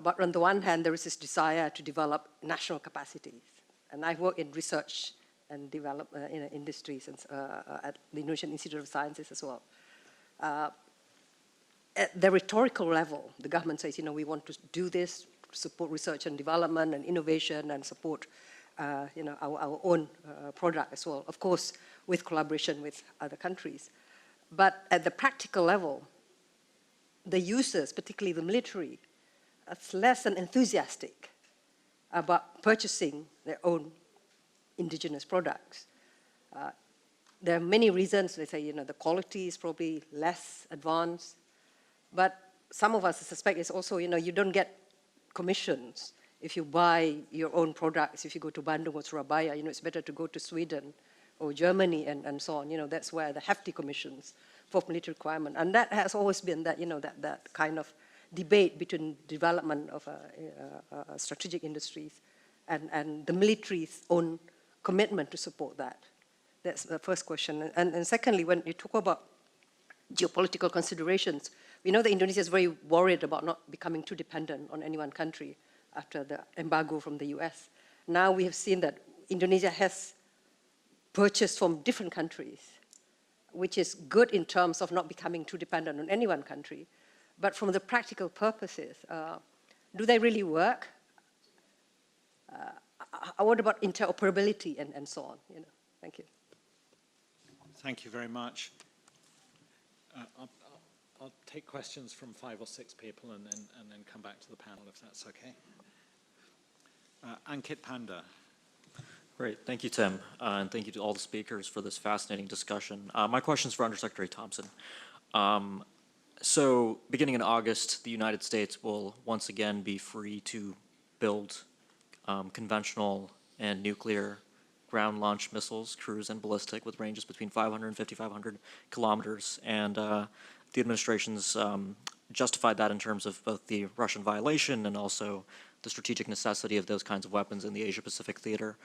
S7: But on the one hand, there is this desire to develop national capacities. And I work in research and develop industries and, at the Indonesian Institute of Sciences as well. at the rhetorical level, the government says, we want to do this, support research and development and innovation and support, our own product as well, of course, with collaboration with other countries. But at the practical level, the users, particularly the military, are less than enthusiastic about purchasing their own indigenous products. There are many reasons. They say, the quality is probably less advanced. But some of us suspect it's also, you don't get commissions if you buy your own products. If you go to Bandung or Surabaya, it's better to go to Sweden or Germany and so on. That's where the hefty commissions for military requirement. And that has always been that, that kind of debate between development of strategic industries and the military's own commitment to support that. That's the first question. And secondly, when you talk about geopolitical considerations, we know that Indonesia is very worried about not becoming too dependent on any one country after the embargo from the US. Now we have seen that Indonesia has purchased from different countries, which is good in terms of not becoming too dependent on any one country. But from the practical purposes, do they really work? What about interoperability and so on? Thank you.
S1: Thank you very much. I'll take questions from 5 or 6 people and then come back to the panel if that's okay. Ankit Panda.
S8: Great, thank you, Tim, and thank you to all the speakers for this fascinating discussion. My question is for Undersecretary Thompson. So, beginning in August, the United States will once again be free to build conventional and nuclear ground-launched missiles, cruise and ballistic, with ranges between 500 and 5,500 kilometers. And the administration's justified that in terms of both the Russian violation and also the strategic necessity of those kinds of weapons in the Asia-Pacific theater.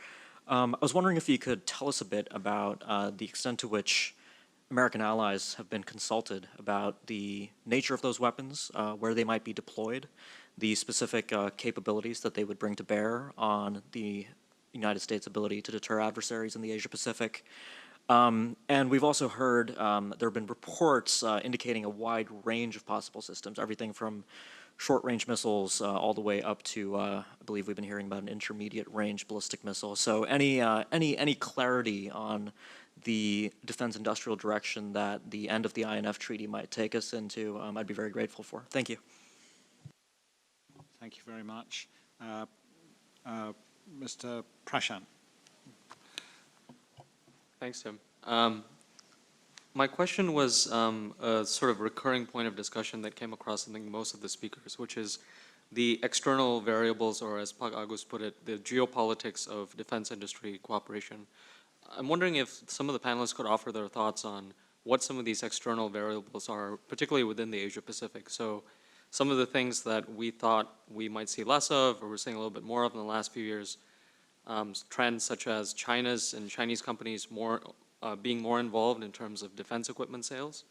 S8: I was wondering if you could tell us a bit about the extent to which American allies have been consulted about the nature of those weapons, where they might be deployed, the specific capabilities that they would bring to bear on the United States' ability to deter adversaries in the Asia-Pacific. And we've also heard there have been reports indicating a wide range of possible systems, everything from short-range missiles all the way up to, I believe we've been hearing about an intermediate-range ballistic missile. So any clarity on the defense industrial direction that the end of the INF treaty might take us into, I'd be very grateful for. Thank you.
S1: Thank you very much. Mr. Prashant.
S9: Thanks, Tim. My question was a sort of recurring point of discussion that came across, I think, most of the speakers, which is the external variables, or as Pak Agus put it, the geopolitics of defense industry cooperation. I'm wondering if some of the panelists could offer their thoughts on what some of these external variables are, particularly within the Asia-Pacific. So some of the things that we thought we might see less of, or we're seeing a little bit more of in the last few years, trends such as China's and Chinese companies being more involved in terms of defense equipment sales,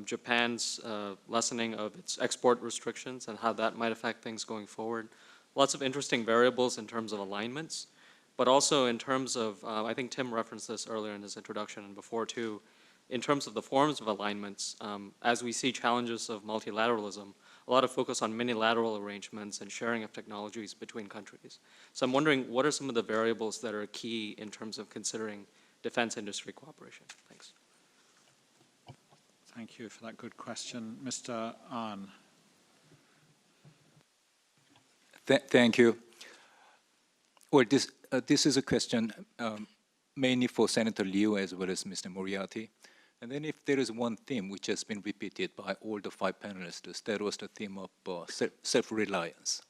S9: Japan's lessening of its export restrictions and how that might affect things going forward. Lots of interesting variables in terms of alignments, but also in terms of, I think Tim referenced this earlier in his introduction and before too, in terms of the forms of alignments, as we see challenges of multilateralism, a lot of focus on minilateral arrangements and sharing of technologies between countries. So I'm wondering, what are some of the variables that are key in terms of considering defense industry cooperation? Thanks.
S1: Thank you for that good question. Mr. Ahn.
S10: Thank you. Well, this is a question mainly for Senator Liu as well as Mr. Moriarty. And then if there is one theme which has been repeated by all the 5 panelists, that was the theme of self-reliance.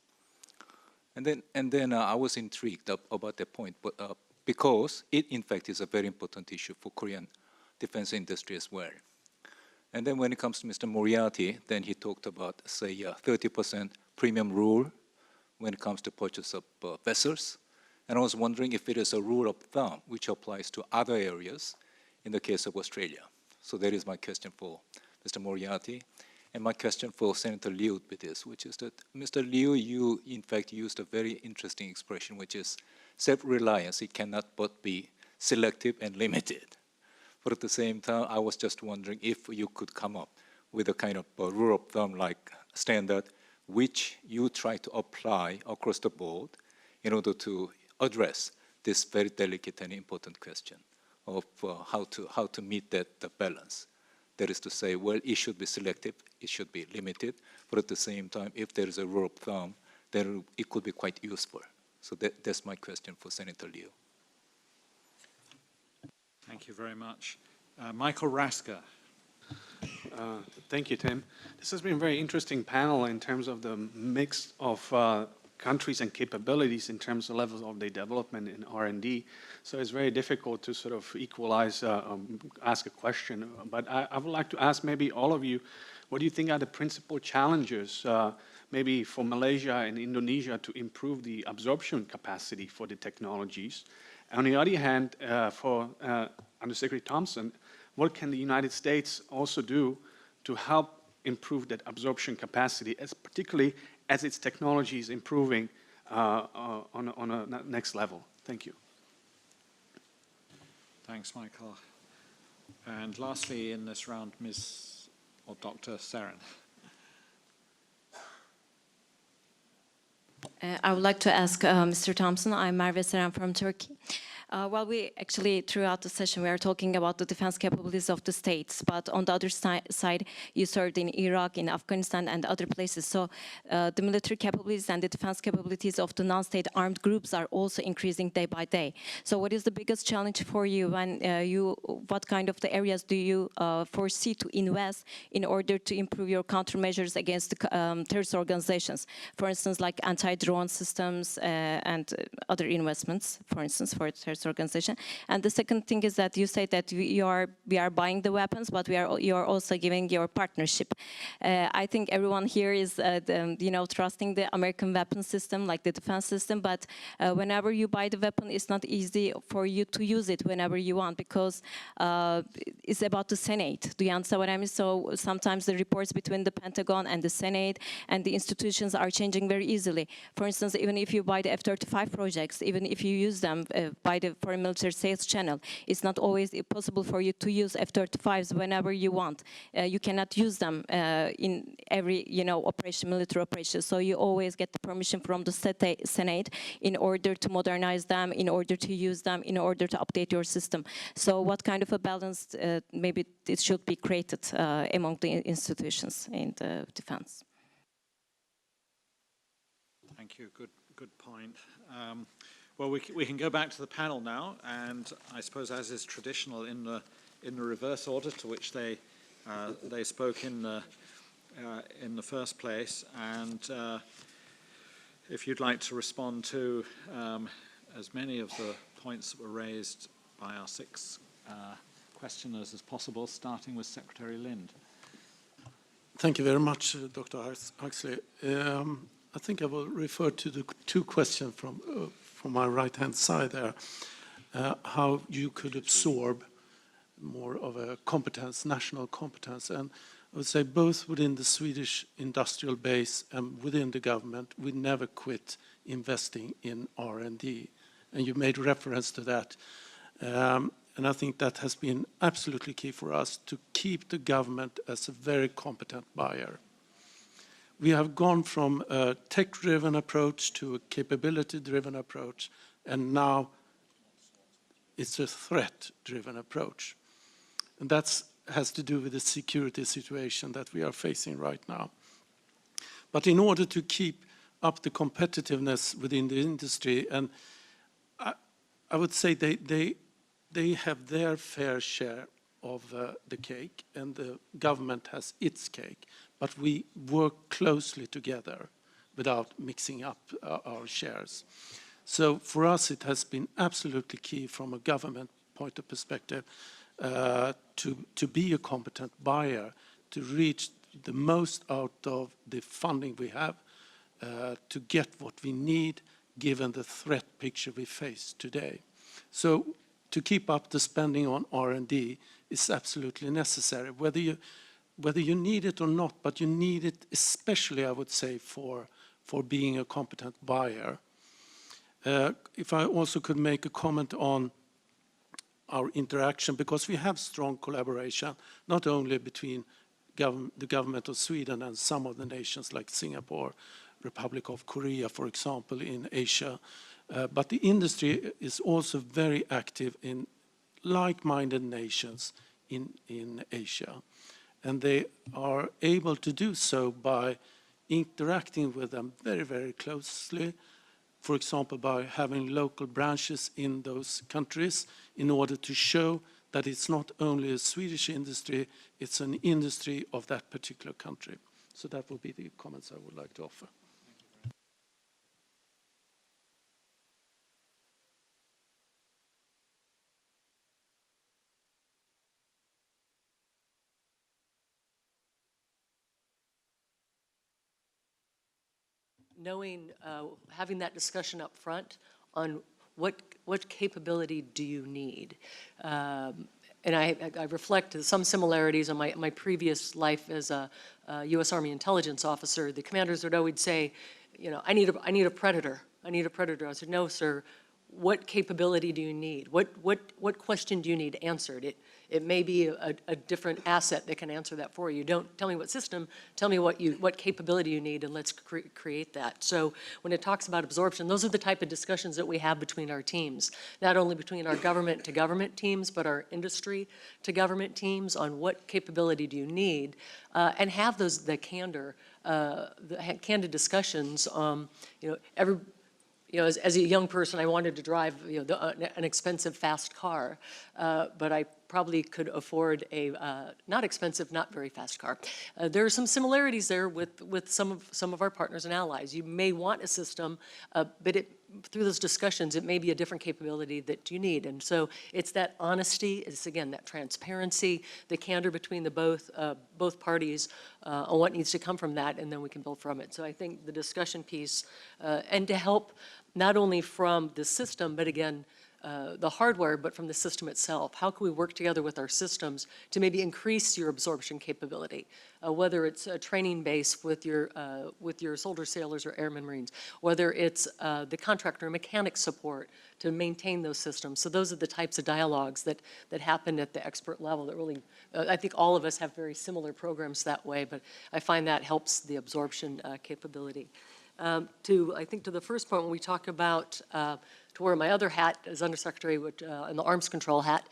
S10: And then I was intrigued about that point, but because it in fact is a very important issue for Korean defense industry as well. And then when it comes to Mr. Moriarty, then he talked about, say, 30% premium rule when it comes to purchase of vessels. And I was wondering if it is a rule of thumb which applies to other areas in the case of Australia. So that is my question for Mr. Moriarty. And my question for Senator Liu would be this, which is that, Mr. Liu, you in fact used a very interesting expression, which is self-reliance. It cannot but be selective and limited. But at the same time, I was just wondering if you could come up with a kind of a rule of thumb like standard, which you try to apply across the board in order to address this very delicate and important question of how to meet that balance. That is to say, well, it should be selective, it should be limited, but at the same time, if there is a rule of thumb, then it could be quite useful. So that's my question for Senator Liu.
S1: Thank you very much. Michael Rasker.
S11: Thank you, Tim. This has been a very interesting panel in terms of the mix of countries and capabilities in terms of levels of their development in R&D. So it's very difficult to sort of equalize, ask a question. But I would like to ask maybe all of you, what do you think are the principal challenges maybe for Malaysia and Indonesia to improve the absorption capacity for the technologies? On the other hand, for Undersecretary Thompson, what can the United States also do to help improve that absorption capacity, particularly as its technology is improving on a next level? Thank you.
S1: Thanks, Michael. And lastly, in this round, Ms. or Dr. Seren.
S12: I would like to ask Mr. Thompson. I'm Merve Seren from Turkey. Well, we actually, throughout the session, we are talking about the defense capabilities of the states, but on the other side, you served in Iraq, in Afghanistan, and other places. So the military capabilities and the defense capabilities of the non-state armed groups are also increasing day by day. So what is the biggest challenge for you, when what kind of the areas do you foresee to invest in order to improve your countermeasures against the terrorist organizations? For instance, like anti-drone systems and other investments, for instance, for terrorist organization. And the second thing is that you say that we are buying the weapons, but you are also giving your partnership. I think everyone here is trusting the American weapon system, like the defense system, but whenever you buy the weapon, it's not easy for you to use it whenever you want, because it's about the Senate. Do you understand what I mean? So sometimes the reports between the Pentagon and the Senate and the institutions are changing very easily. For instance, even if you buy the F-35 projects, even if you use them by the foreign military sales channel, it's not always possible for you to use F-35s whenever you want. You cannot use them in every military operation. So you always get the permission from the Senate in order to modernize them, in order to use them, in order to update your system. So what kind of a balance maybe it should be created among the institutions in the defense?
S1: Thank you. Good point. Well, we can go back to the panel now, and I suppose, as is traditional, in the reverse order to which they spoke in the first place. And if you'd like to respond to as many of the points that were raised by our 6 questioners as possible, starting with Secretary Lind.
S6: Thank you very much, Dr. Huxley. I think I will refer to the 2 questions from my right-hand side there. How you could absorb more of a competence, national competence. And I would say both within the Swedish industrial base and within the government, we never quit investing in R&D. And you made reference to that. And I think that has been absolutely key for us to keep the government as a very competent buyer. We have gone from a tech-driven approach to a capability-driven approach, and now it's a threat-driven approach. And that has to do with the security situation that we are facing right now. But in order to keep up the competitiveness within the industry, and I would say they have their fair share of the cake, and the government has its cake. But we work closely together without mixing up our shares. So for us, it has been absolutely key from a government point of perspective to be a competent buyer, to reach the most out of the funding we have, to get what we need given the threat picture we face today. So to keep up the spending on R&D is absolutely necessary, whether you need it or not, but you need it especially, I would say, for being a competent buyer. If I also could make a comment on our interaction, because we have strong collaboration, not only between the government of Sweden and some of the nations like Singapore, Republic of Korea, for example, in Asia. But the industry is also very active in like-minded nations in Asia. And they are able to do so by interacting with them very, very closely, for example, by having local branches in those countries in order to show that it's not only a Swedish industry, it's an industry of that particular country. So that would be the comments I would like to offer.
S5: Knowing, having that discussion up front on what capability do you need? And I reflect some similarities on my previous life as a U.S. Army intelligence officer. The commanders would always say, you know, I need a predator. I need a predator. I said, no, sir. What capability do you need? What question do you need answered? It may be a different asset that can answer that for you. Don't tell me what system, tell me what capability you need, and let's create that. So when it talks about absorption, those are the type of discussions that we have between our teams, not only between our government to government teams, but our industry to government teams on what capability do you need, and have the candid discussions. As a young person, I wanted to drive, an expensive, fast car, but I probably could afford a not expensive, not very fast car. There are some similarities there with some of our partners and allies. You may want a system, but through those discussions, it may be a different capability that you need. And so it's that honesty, it's again that transparency, the candor between the both parties on what needs to come from that, and then we can build from it. So I think the discussion piece, and to help not only from the system, but again, the hardware, but from the system itself. How can we work together with our systems to maybe increase your absorption capability? Whether it's a training base with your soldier sailors or airmen Marines, whether it's the contractor mechanic support to maintain those systems. So those are the types of dialogues that happen at the expert level that really, I think all of us have very similar programs that way, but I find that helps the absorption capability. I think to the first point, when we talk about to wear my other hat as Undersecretary and the Arms Control hat,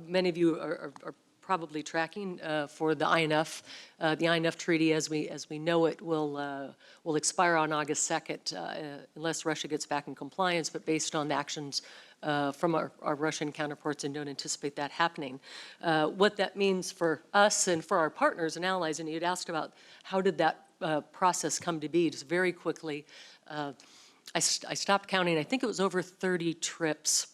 S5: many of you are probably tracking for the INF. The INF treaty, as we know it, will expire on August 2nd unless Russia gets back in compliance, but based on the actions from our Russian counterparts, and don't anticipate that happening. What that means for us and for our partners and allies, and you'd asked about how did that process come to be, just very quickly. I stopped counting. I think it was over 30 trips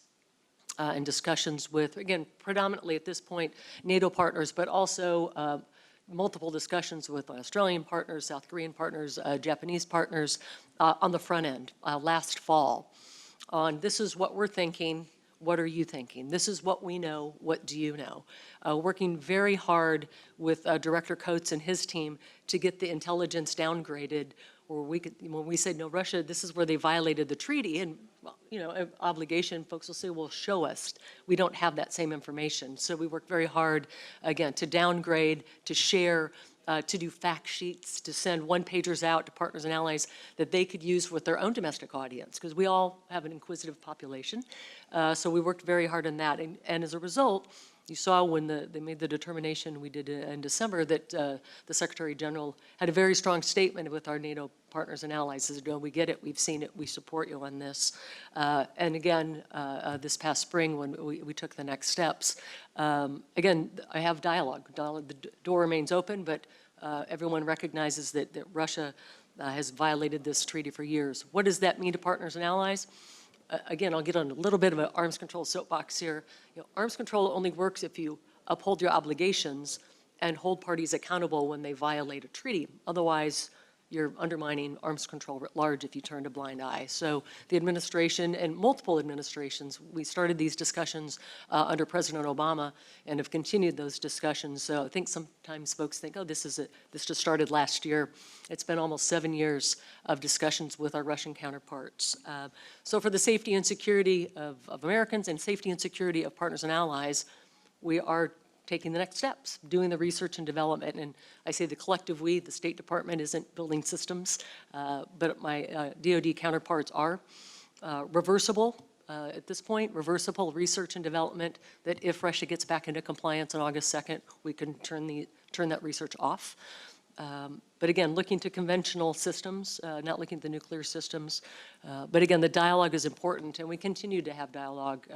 S5: and discussions with, again, predominantly at this point, NATO partners, but also multiple discussions with Australian partners, South Korean partners, Japanese partners on the front end last fall on this is what we're thinking, what are you thinking? This is what we know, what do you know? Working very hard with Director Coates and his team to get the intelligence downgraded, where when we said, no, Russia, this is where they violated the treaty, and obligation, folks will say, well, show us. We don't have that same information. So we work very hard, again, to downgrade, to share, to do fact sheets, to send one-pagers out to partners and allies that they could use with their own domestic audience, because we all have an inquisitive population. So we worked very hard on that. And as a result, you saw when they made the determination we did in December that the Secretary General had a very strong statement with our NATO partners and allies. He said, no, we get it, we've seen it, we support you on this. And again, this past spring when we took the next steps, again, I have dialogue. The door remains open, but everyone recognizes that Russia has violated this treaty for years. What does that mean to partners and allies? Again, I'll get on a little bit of an arms control soapbox here. Arms control only works if you uphold your obligations and hold parties accountable when they violate a treaty. Otherwise, you're undermining arms control at large if you turn a blind eye. So the administration and multiple administrations, we started these discussions under President Obama and have continued those discussions. So I think sometimes folks think, oh, this just started last year. It's been almost 7 years of discussions with our Russian counterparts. So for the safety and security of Americans and safety and security of partners and allies, we are taking the next steps, doing the research and development. And I say the collective we, the State Department isn't building systems, but my DoD counterparts are. Reversible, at this point, reversible research and development, that if Russia gets back into compliance on August 2nd, we can turn that research off. But again, looking to conventional systems, not looking at the nuclear systems. But again, the dialogue is important, and we continue to have dialogue.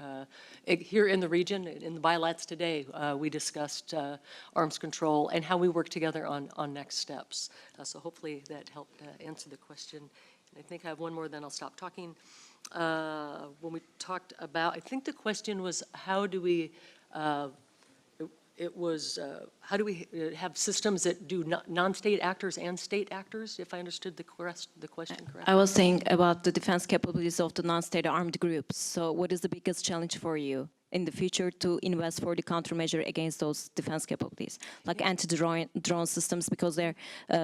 S5: Here in the region, in the bilats today, we discussed arms control and how we work together on next steps. So hopefully that helped answer the question. And I think I have one more, then I'll stop talking. When we talked about, I think the question was, how do we how do we have systems that do non-state actors and state actors, if I understood the question correctly?
S12: I was saying about the defense capabilities of the non-state armed groups. So what is the biggest challenge for you in the future to invest for the countermeasure against those defense capabilities, like anti-drone systems, because their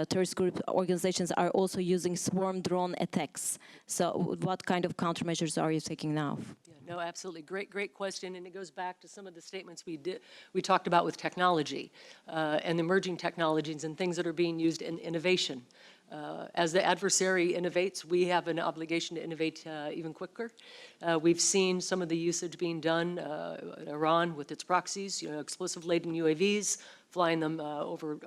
S12: terrorist group organizations are also using swarm drone attacks. So what kind of countermeasures are you taking now?
S5: Yeah, no, absolutely. Great question. And it goes back to some of the statements we talked about with technology and emerging technologies and things that are being used in innovation. As the adversary innovates, we have an obligation to innovate even quicker. We've seen some of the usage being done in Iran with its proxies, explosive-laden UAVs, flying them over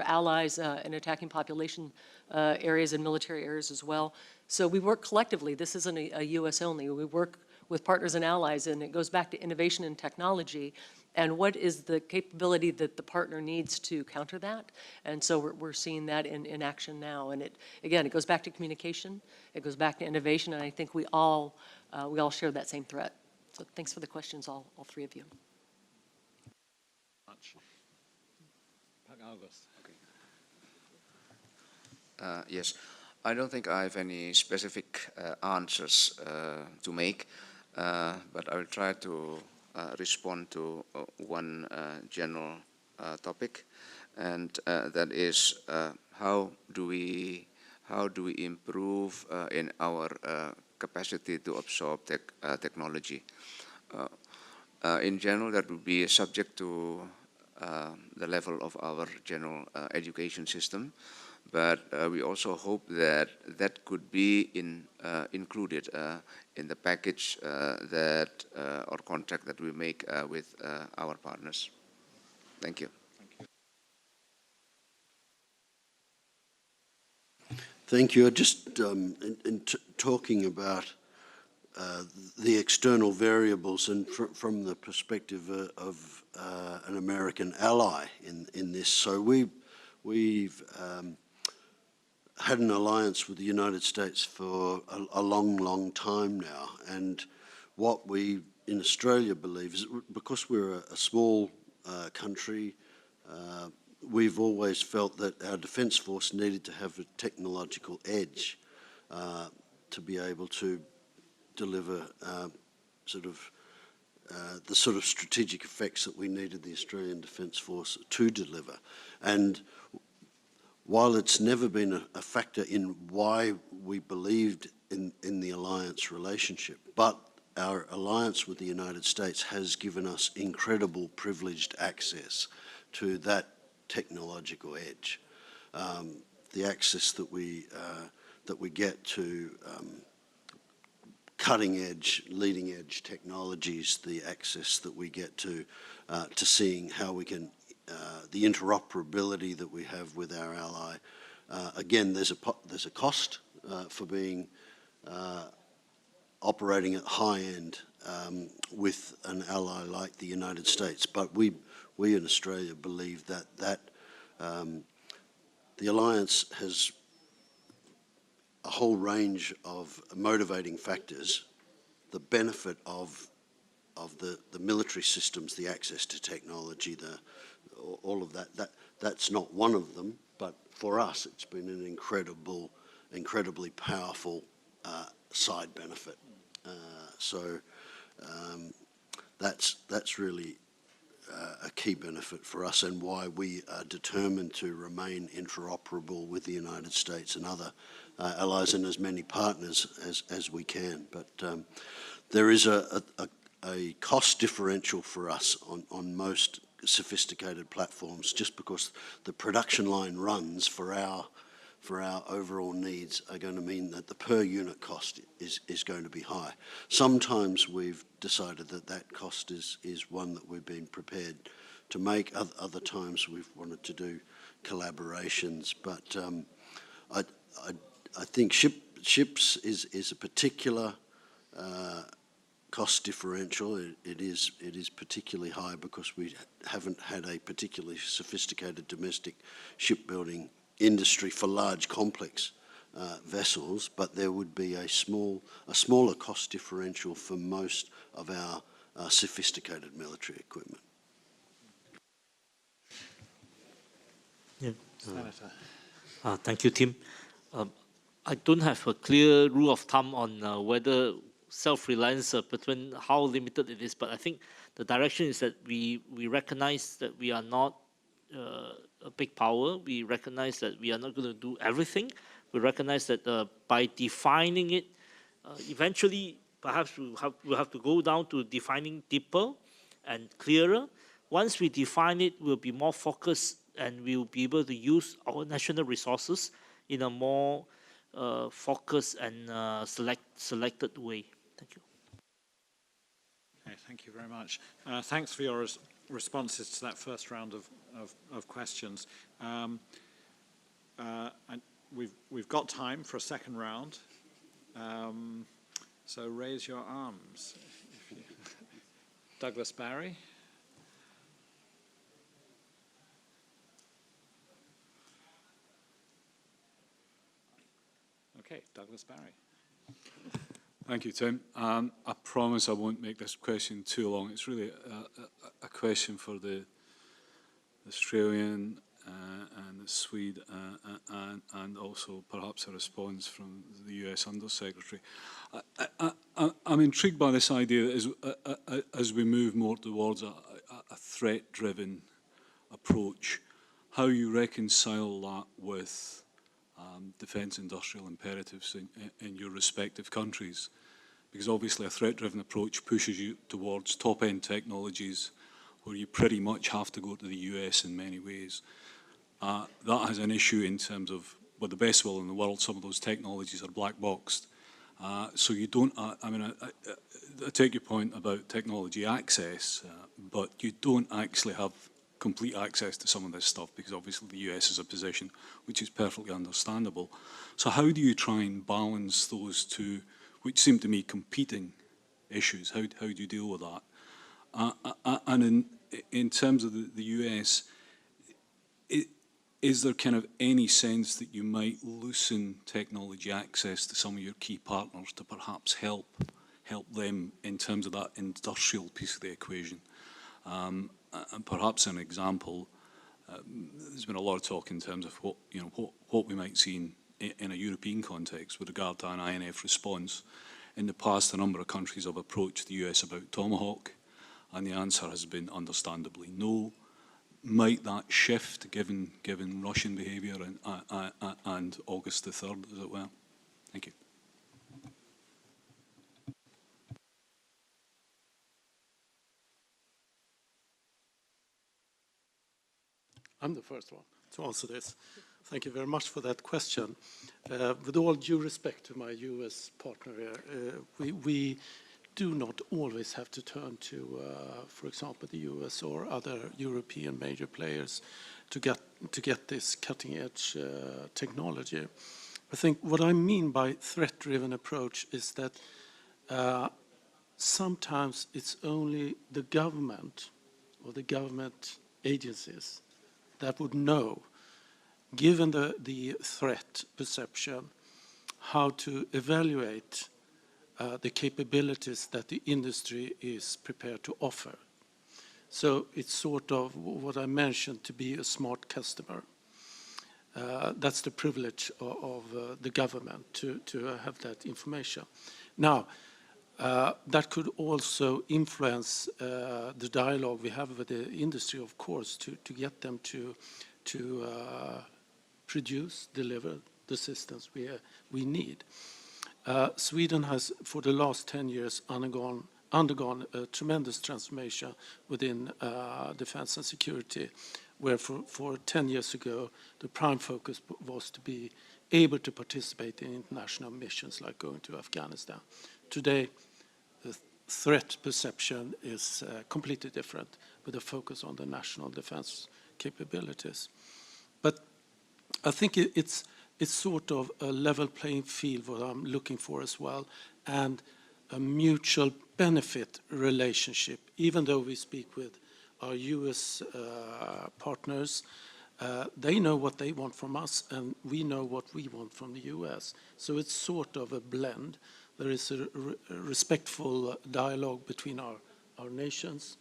S5: allies and attacking population areas and military areas as well. So we work collectively. This isn't a U.S. only. We work with partners and allies, and it goes back to innovation and technology. And what is the capability that the partner needs to counter that? And so we're seeing that in action now. And again, it goes back to communication, it goes back to innovation, and I think we all share that same threat. So thanks for the questions, all three of you.
S4: Yes, I don't think I have any specific answers to make, but I will try to respond to one general topic, and that is how do we improve in our capacity to absorb technology. In general, that would be subject to the level of our general education system, but we also hope that that could be included in the package or contract that we make with our partners. Thank you.
S3: Thank you. Just talking about the external variables and from the perspective of an American ally in this. So we've had an alliance with the United States for a long time now, and what we in Australia believe is, because we're a small country, we've always felt that our Defence Force needed to have a technological edge to be able to deliver the sort of strategic effects that we needed the Australian Defence Force to deliver. And while it's never been a factor in why we believed in the alliance relationship, but our alliance with the United States has given us incredible privileged access to that technological edge. The access that we get to cutting-edge, leading-edge technologies, the access that we get to seeing how we can, the interoperability that we have with our ally. Again, there's a cost for being operating at high end with an ally like the United States, but we in Australia believe that the alliance has a whole range of motivating factors. The benefit of the military systems, the access to technology, all of that's not one of them, but for us it's been an incredibly powerful side benefit. So that's really a key benefit for us, and why we are determined to remain interoperable with the United States and other allies and as many partners as we can. But there is a cost differential for us on most sophisticated platforms, just because the production line runs for our overall needs are going to mean that the per unit cost is going to be high. Sometimes we've decided that that cost is one that we've been prepared to make. Other times we've wanted to do collaborations, but I think ships is a particular cost differential. It is particularly high because we haven't had a particularly sophisticated domestic shipbuilding industry for large complex vessels, but there would be a smaller cost differential for most of our sophisticated military equipment.
S2: Yeah.
S1: Senator.
S2: Thank you, Tim. I don't have a clear rule of thumb on whether self-reliance between how limited it is, but I think the direction is that we recognize that we are not a big power. We recognize that we are not going to do everything. We recognize that by defining it, eventually perhaps we'll have to go down to defining deeper and clearer. Once we define it, we'll be more focused and we'll be able to use our national resources in a more focused and selected way. Thank you.
S1: Okay, thank you very much. Thanks for your responses to that first round of questions. We've got time for a second round, so raise your arms. Douglas Barry. Okay, Douglas Barry.
S13: Thank you, Tim. I promise I won't make this question too long. It's really a question for the Australian and the Swede and also perhaps a response from the US Undersecretary. I'm intrigued by this idea that as we move more towards a threat-driven approach, how you reconcile that with defence industrial imperatives in your respective countries, because obviously a threat-driven approach pushes you towards top-end technologies where you pretty much have to go to the US in many ways. That has an issue in terms of, with the best will in the world, some of those technologies are black-boxed. So you don't, I take your point about technology access, but you don't actually have complete access to some of this stuff because obviously the US is a position which is perfectly understandable. So how do you try and balance those two, which seem to me competing issues? How do you deal with that? And in terms of the US, is there kind of any sense that you might loosen technology access to some of your key partners to perhaps help them in terms of that industrial piece of the equation? And perhaps an example, there's been a lot of talk in terms of what we might see in a European context with regard to an INF response. In the past, a number of countries have approached the US about Tomahawk, and the answer has been understandably no. Might that shift given Russian behaviour and August the 3rd, as it were? Thank you.
S6: I'm the first one to answer this. Thank you very much for that question. With all due respect to my US partner here, we do not always have to turn to, for example, the US or other European major players to get this cutting-edge technology. I think what I mean by threat-driven approach is that sometimes it's only the government or the government agencies that would know, given the threat perception, how to evaluate the capabilities that the industry is prepared to offer. So it's sort of what I mentioned, to be a smart customer. That's the privilege of the government to have that information. Now, that could also influence the dialogue we have with the industry, of course, to get them to produce, deliver the systems we need. Sweden has, for the last 10 years, undergone undergone a tremendous transformation within defense and security, where for 10 years ago, the prime focus was to be able to participate in international missions like going to Afghanistan. Today, the threat perception is completely different, with a focus on the national defense capabilities. But I think it's sort of a level playing field what I'm looking for as well, and a mutual benefit relationship. Even though we speak with our US partners, they know what they want from us, and we know what we want from the US. So it's sort of a blend. There is a respectful dialogue between our nations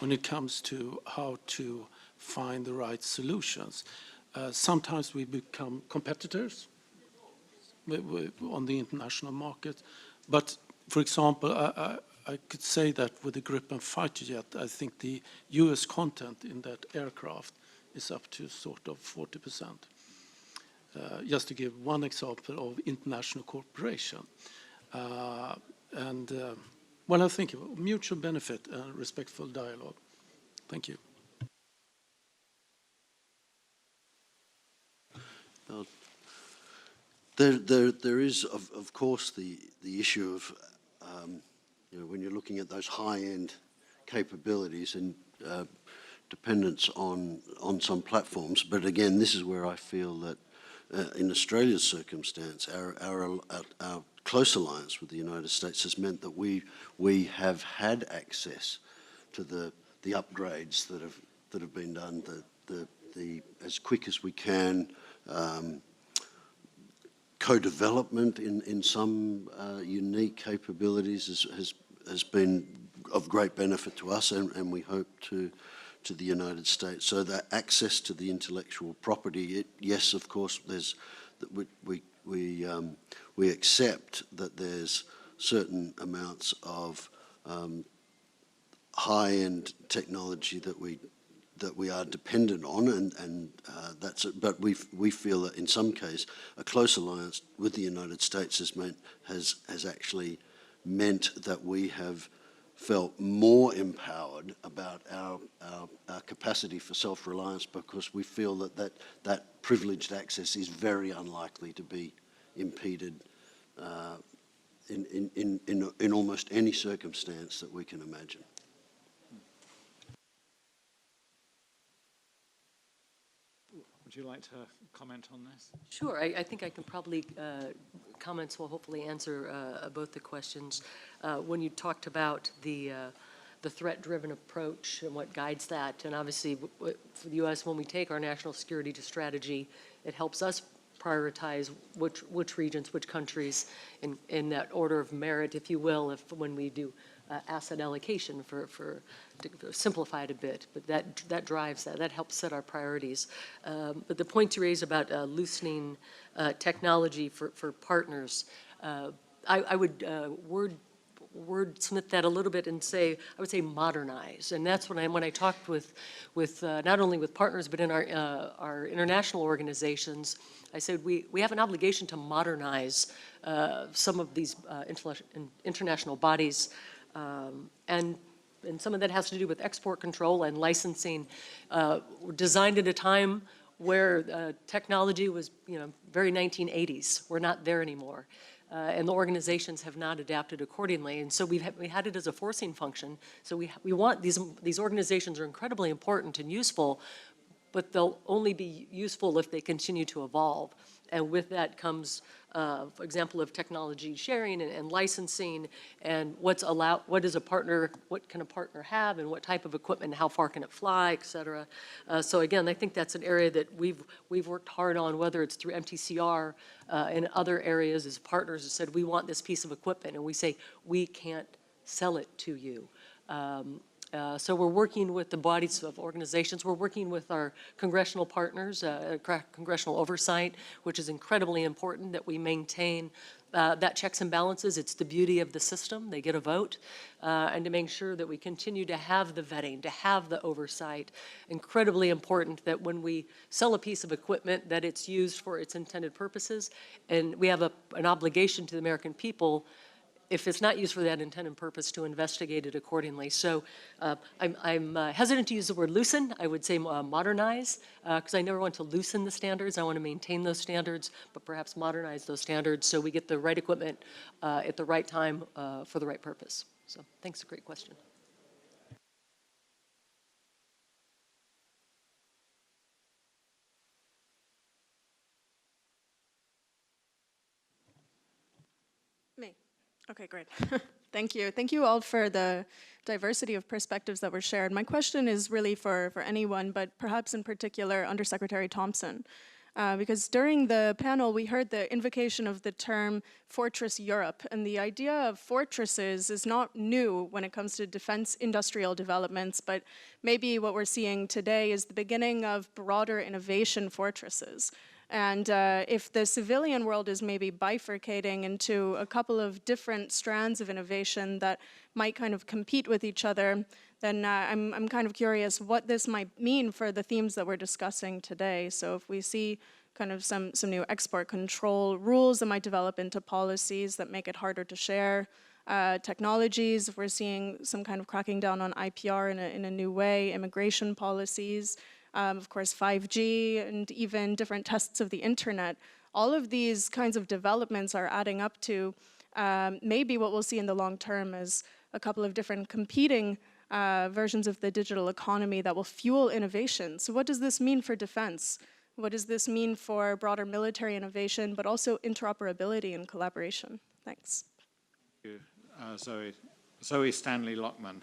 S6: when it comes to how to find the right solutions. Sometimes we become competitors on the international market. But, for example, I could say that with the Gripen fighter jet, I think the US content in that aircraft is up to sort of 40%. Just to give one example of international cooperation. Well, I think mutual benefit and respectful dialogue. Thank you.
S3: There is, of course, the issue of, when you're looking at those high-end capabilities and dependence on some platforms. But again, this is where I feel that in Australia's circumstance, our close alliance with the United States has meant that we have had access to the upgrades that have been done, the as quick as we can. Co-development in some unique capabilities has been of great benefit to us, and we hope to the United States. So that access to the intellectual property, yes, of course, there's we accept that there's certain amounts of high-end technology that we are dependent on, and that's it. But we feel that in some case a close alliance with the United States has actually meant that we have felt more empowered about our capacity for self-reliance, because we feel that privileged access is very unlikely to be impeded in almost any circumstance that we can imagine.
S1: Would you like to comment on this?
S5: Sure. I think I can probably, comments will hopefully answer both the questions. When you talked about the threat-driven approach and what guides that, and obviously for the U.S., when we take our national security strategy, it helps us prioritize which regions, which countries in that order of merit, if you will, when we do asset allocation to simplify it a bit, but that drives that helps set our priorities. But the point you raise about loosening technology for partners, I would wordsmith that a little bit and say, I would say modernize. And that's when I talked with not only with partners, but in our international organizations, I said we have an obligation to modernize some of these international bodies, and some of that has to do with export control and licensing, designed at a time where technology was, very 1980s. We're not there anymore. And the organizations have not adapted accordingly. And so we had it as a forcing function. So we want these organizations are incredibly important and useful, but they'll only be useful if they continue to evolve. And with that comes, for example, of technology sharing and licensing, and what is a partner, what can a partner have, and what type of equipment, how far can it fly, et cetera. So again, I think that's an area that we've worked hard on, whether it's through MTCR and other areas as partners have said, we want this piece of equipment, and we say, we can't sell it to you. So we're working with the bodies of organizations. We're working with our congressional partners, congressional oversight, which is incredibly important that we maintain that checks and balances. It's the beauty of the system. They get a vote. And to make sure that we continue to have the vetting, to have the oversight. Incredibly important that when we sell a piece of equipment, that it's used for its intended purposes. And we have an obligation to the American people. if it's not used for that intended purpose, to investigate it accordingly. So I'm hesitant to use the word loosen. I would say modernize, because I never want to loosen the standards. I want to maintain those standards, but perhaps modernize those standards so we get the right equipment at the right time for the right purpose. So thanks, a great question.
S14: Me. Okay, great. Thank you. Thank you all for the diversity of perspectives that were shared. My question is really for anyone, but perhaps in particular Undersecretary Thompson. Because during the panel, we heard the invocation of the term Fortress Europe, and the idea of fortresses is not new when it comes to defense industrial developments, but maybe what we're seeing today is the beginning of broader innovation fortresses. And if the civilian world is maybe bifurcating into a couple of different strands of innovation that might kind of compete with each other, then I'm kind of curious what this might mean for the themes that we're discussing today. So if we see kind of some new export control rules that might develop into policies that make it harder to share technologies, if we're seeing some kind of cracking down on IPR in a new way, immigration policies, of course 5G, and even different tests of the internet, all of these kinds of developments are adding up to maybe what we'll see in the long term as a couple of different competing versions of the digital economy that will fuel innovation. So what does this mean for defense? What does this mean for broader military innovation, but also interoperability and collaboration? Thanks.
S1: Thank you. Zoe Stanley-Lockman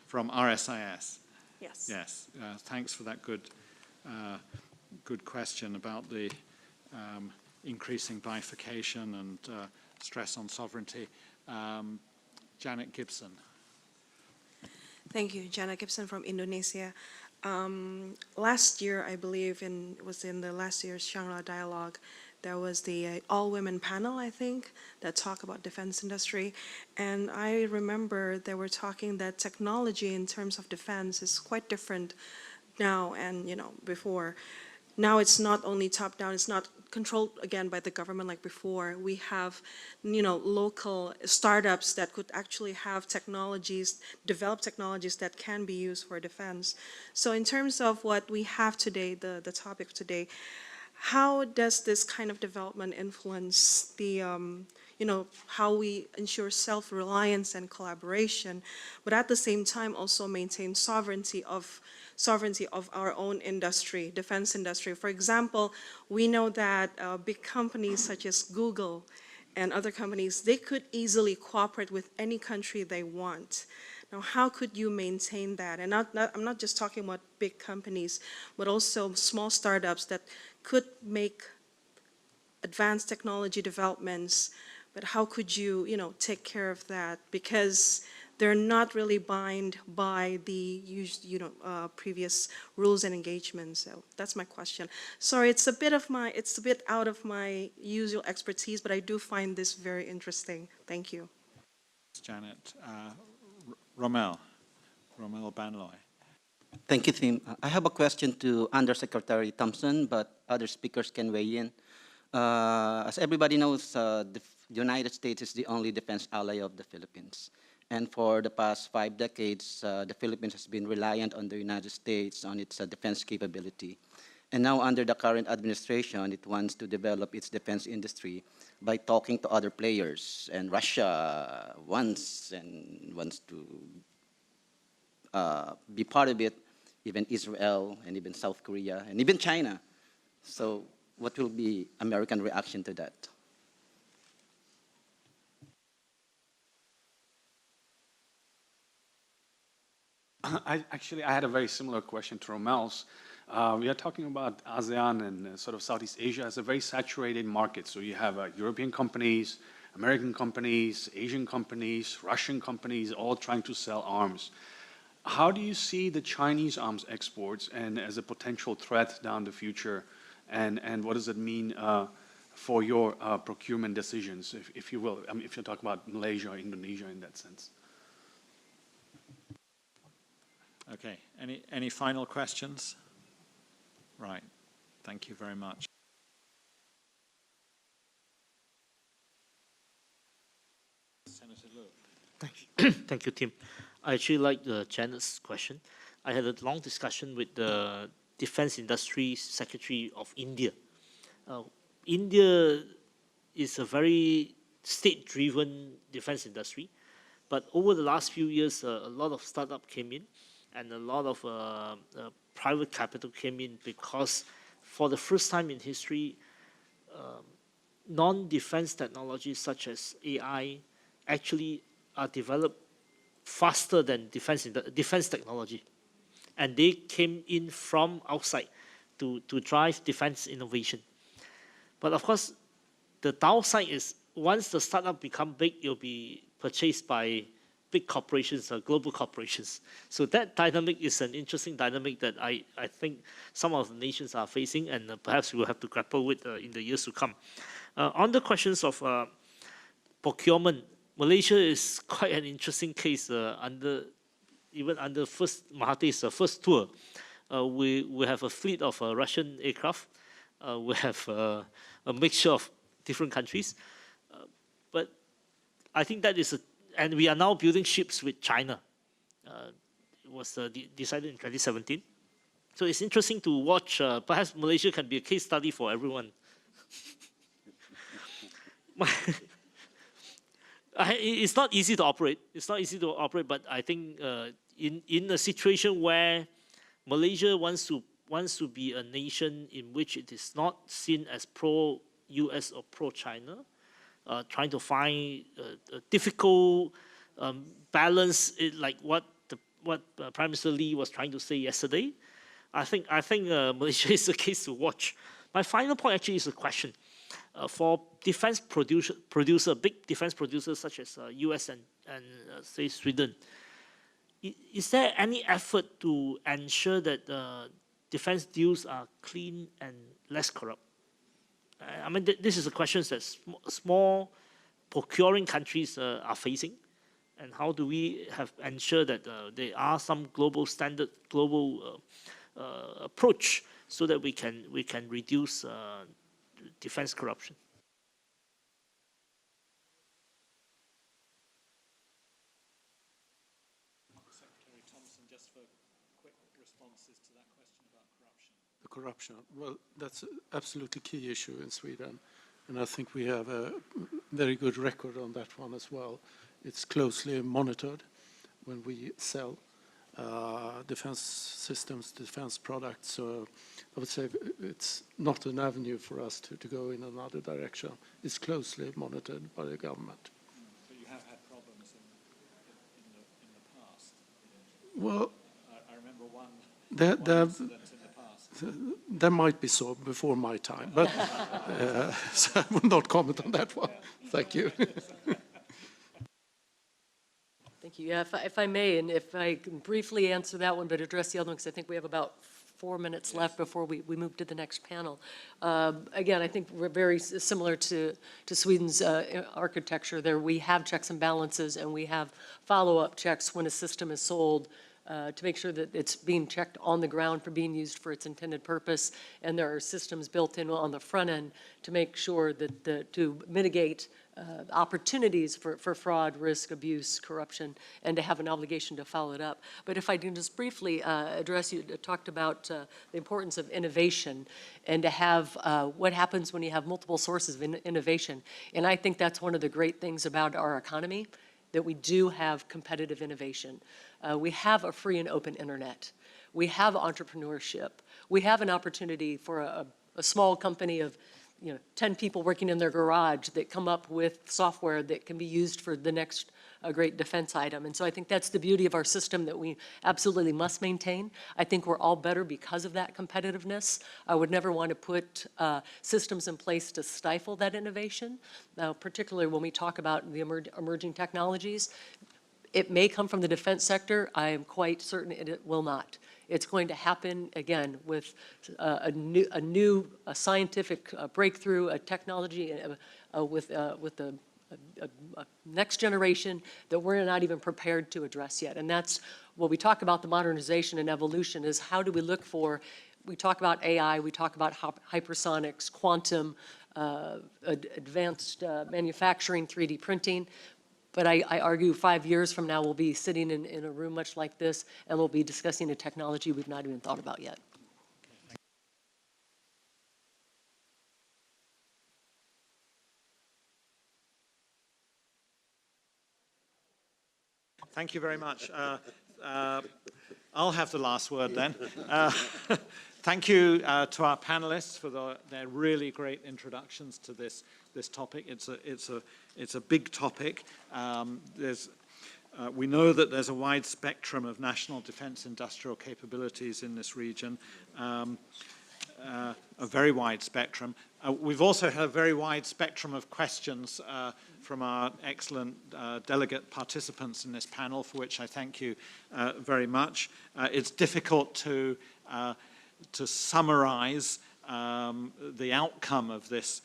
S1: from RSIS.
S14: Yes.
S1: Yes. Thanks for that good question about the increasing bifurcation and stress on sovereignty. Janet Gibson.
S15: Thank you. Janet Gibson from Indonesia. Last year, I believe, it was in the last year's Shangri-La Dialogue, there was the all-women panel, I think, that talked about defense industry. And I remember they were talking that technology in terms of defense is quite different now and, before. Now it's not only top-down, it's not controlled again by the government like before. We have, local startups that could actually have technologies, develop technologies that can be used for defense. So in terms of what we have today, the topic today, how does this kind of development influence the, how we ensure self-reliance and collaboration, but at the same time also maintain sovereignty of our own industry, defense industry. For example, we know that big companies such as Google and other companies, they could easily cooperate with any country they want. Now, how could you maintain that? And I'm not just talking about big companies, but also small startups that could make advanced technology developments, but how could you, take care of that? Because they're not really bound by the previous rules and engagements. So that's my question. Sorry, it's a bit out of my usual expertise, but I do find this very interesting. Thank you.
S1: Janet. Romel Banloy.
S16: Thank you, Tim. I have a question to Undersecretary Thompson, but other speakers can weigh in. As everybody knows, the United States is the only defense ally of the Philippines. And for the past 5 decades, the Philippines has been reliant on the United States on its defense capability. And now under the current administration, it wants to develop its defense industry by talking to other players. And Russia wants to be part of it, even Israel and even South Korea and even China. So what will be American reaction to that?
S11: I had a very similar question to Romel's. We are talking about ASEAN and sort of Southeast Asia as a very saturated market. So you have European companies, American companies, Asian companies, Russian companies, all trying to sell arms. How do you see the Chinese arms exports and as a potential threat down the future? And what does it mean for your procurement decisions, if you will? I mean, if you talk about Malaysia or Indonesia in that sense.
S1: Okay. Any final questions? Right. Thank you very much. Senator Liu.
S2: Thank you, Tim. I actually like Janet's question. I had a long discussion with the Defense Industry Secretary of India. India is a very state-driven defense industry, but over the last few years, a lot of startup came in, and a lot of private capital came in because, for the first time in history, non-defense technologies such as AI actually are developed faster than defense technology. And they came in from outside to drive defense innovation. But of course, the downside is once the startup become big, it'll be purchased by big corporations or global corporations. So that dynamic is an interesting dynamic that I think some of the nations are facing, and perhaps we will have to grapple with in the years to come. On the questions of procurement, Malaysia is quite an interesting case even under Mahathir's first tour. We have a fleet of Russian aircraft. We have a mixture of different countries. But I think that is and we are now building ships with China. It was decided in 2017. So it's interesting to watch. Perhaps Malaysia can be a case study for everyone. It's not easy to operate. It's not easy to operate, but I think in a situation where Malaysia wants to be a nation in which it is not seen as pro-US or pro-China, trying to find a difficult balance, like what Prime Minister Lee was trying to say yesterday. I think Malaysia is a case to watch. My final point actually is a question. For defense big defense producers such as US and say Sweden, is there any effort to ensure that defense deals are clean and less corrupt? I mean, this is a question that small procuring countries are facing, and how do we ensure that there are some global standard, global approach so that we can reduce defense corruption?
S1: Secretary Thompson, just for quick responses to that question about corruption.
S6: The corruption. Well, that's an absolutely key issue in Sweden, and I think we have a very good record on that one as well. It's closely monitored when we sell defense systems, defense products. So I would say it's not an avenue for us to go in another direction. It's closely monitored by the government.
S1: So you have had problems in the past?
S6: Well,
S1: I remember one
S6: there
S1: incident in the past.
S6: There might be so before my time, but so I will not comment on that one. Thank you.
S5: Thank you. Yeah, if I may, and if I can briefly answer that one, but address the other one, because I think we have about 4 minutes left before we move to the next panel. Again, I think we're very similar to Sweden's architecture there. We have checks and balances, and we have follow-up checks when a system is sold to make sure that it's being checked on the ground for being used for its intended purpose. And there are systems built in on the front end to make sure that to mitigate opportunities for fraud, risk, abuse, corruption, and to have an obligation to follow it up. But if I can just briefly address, you talked about the importance of innovation and to have what happens when you have multiple sources of innovation. And I think that's one of the great things about our economy, that we do have competitive innovation. We have a free and open internet. We have entrepreneurship. We have an opportunity for a small company of 10 people working in their garage that come up with software that can be used for the next great defense item. And so I think that's the beauty of our system that we absolutely must maintain. I think we're all better because of that competitiveness. I would never want to put systems in place to stifle that innovation, particularly when we talk about the emerging technologies. It may come from the defense sector. I am quite certain it will not. It's going to happen, again, with a new scientific breakthrough, a technology with the next generation that we're not even prepared to address yet. And that's what we talk about, the modernization and evolution, is how do we look for, we talk about AI, we talk about hypersonics, quantum, advanced manufacturing, 3D printing. But I argue 5 years from now, we'll be sitting in a room much like this, and we'll be discussing a technology we've not even thought about yet.
S1: Thank you very much. I'll have the last word then. Thank you to our panelists for their really great introductions to this topic. It's a big topic. We know that there's a wide spectrum of national defense industrial capabilities in this region, a very wide spectrum. We've also had a very wide spectrum of questions from our excellent delegate participants in this panel, for which I thank you very much. It's difficult to summarize the outcome of this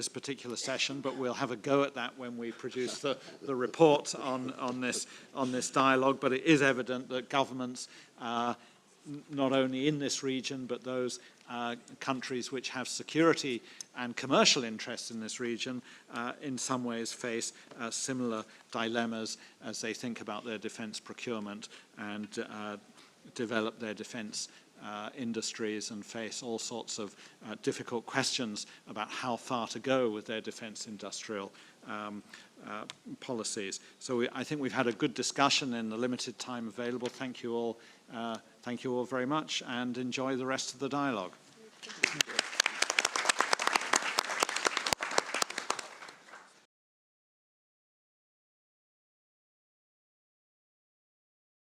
S1: particular session, but we'll have a go at that when we produce the report on this dialogue. But it is evident that governments, not only in this region, but those countries which have security and commercial interests in this region, in some ways face similar dilemmas as they think about their defense procurement and develop their defense industries and face all sorts of difficult questions about how far to go with their defense industrial policies. So I think we've had a good discussion in the limited time available. Thank you all very much, and enjoy the rest of the dialogue.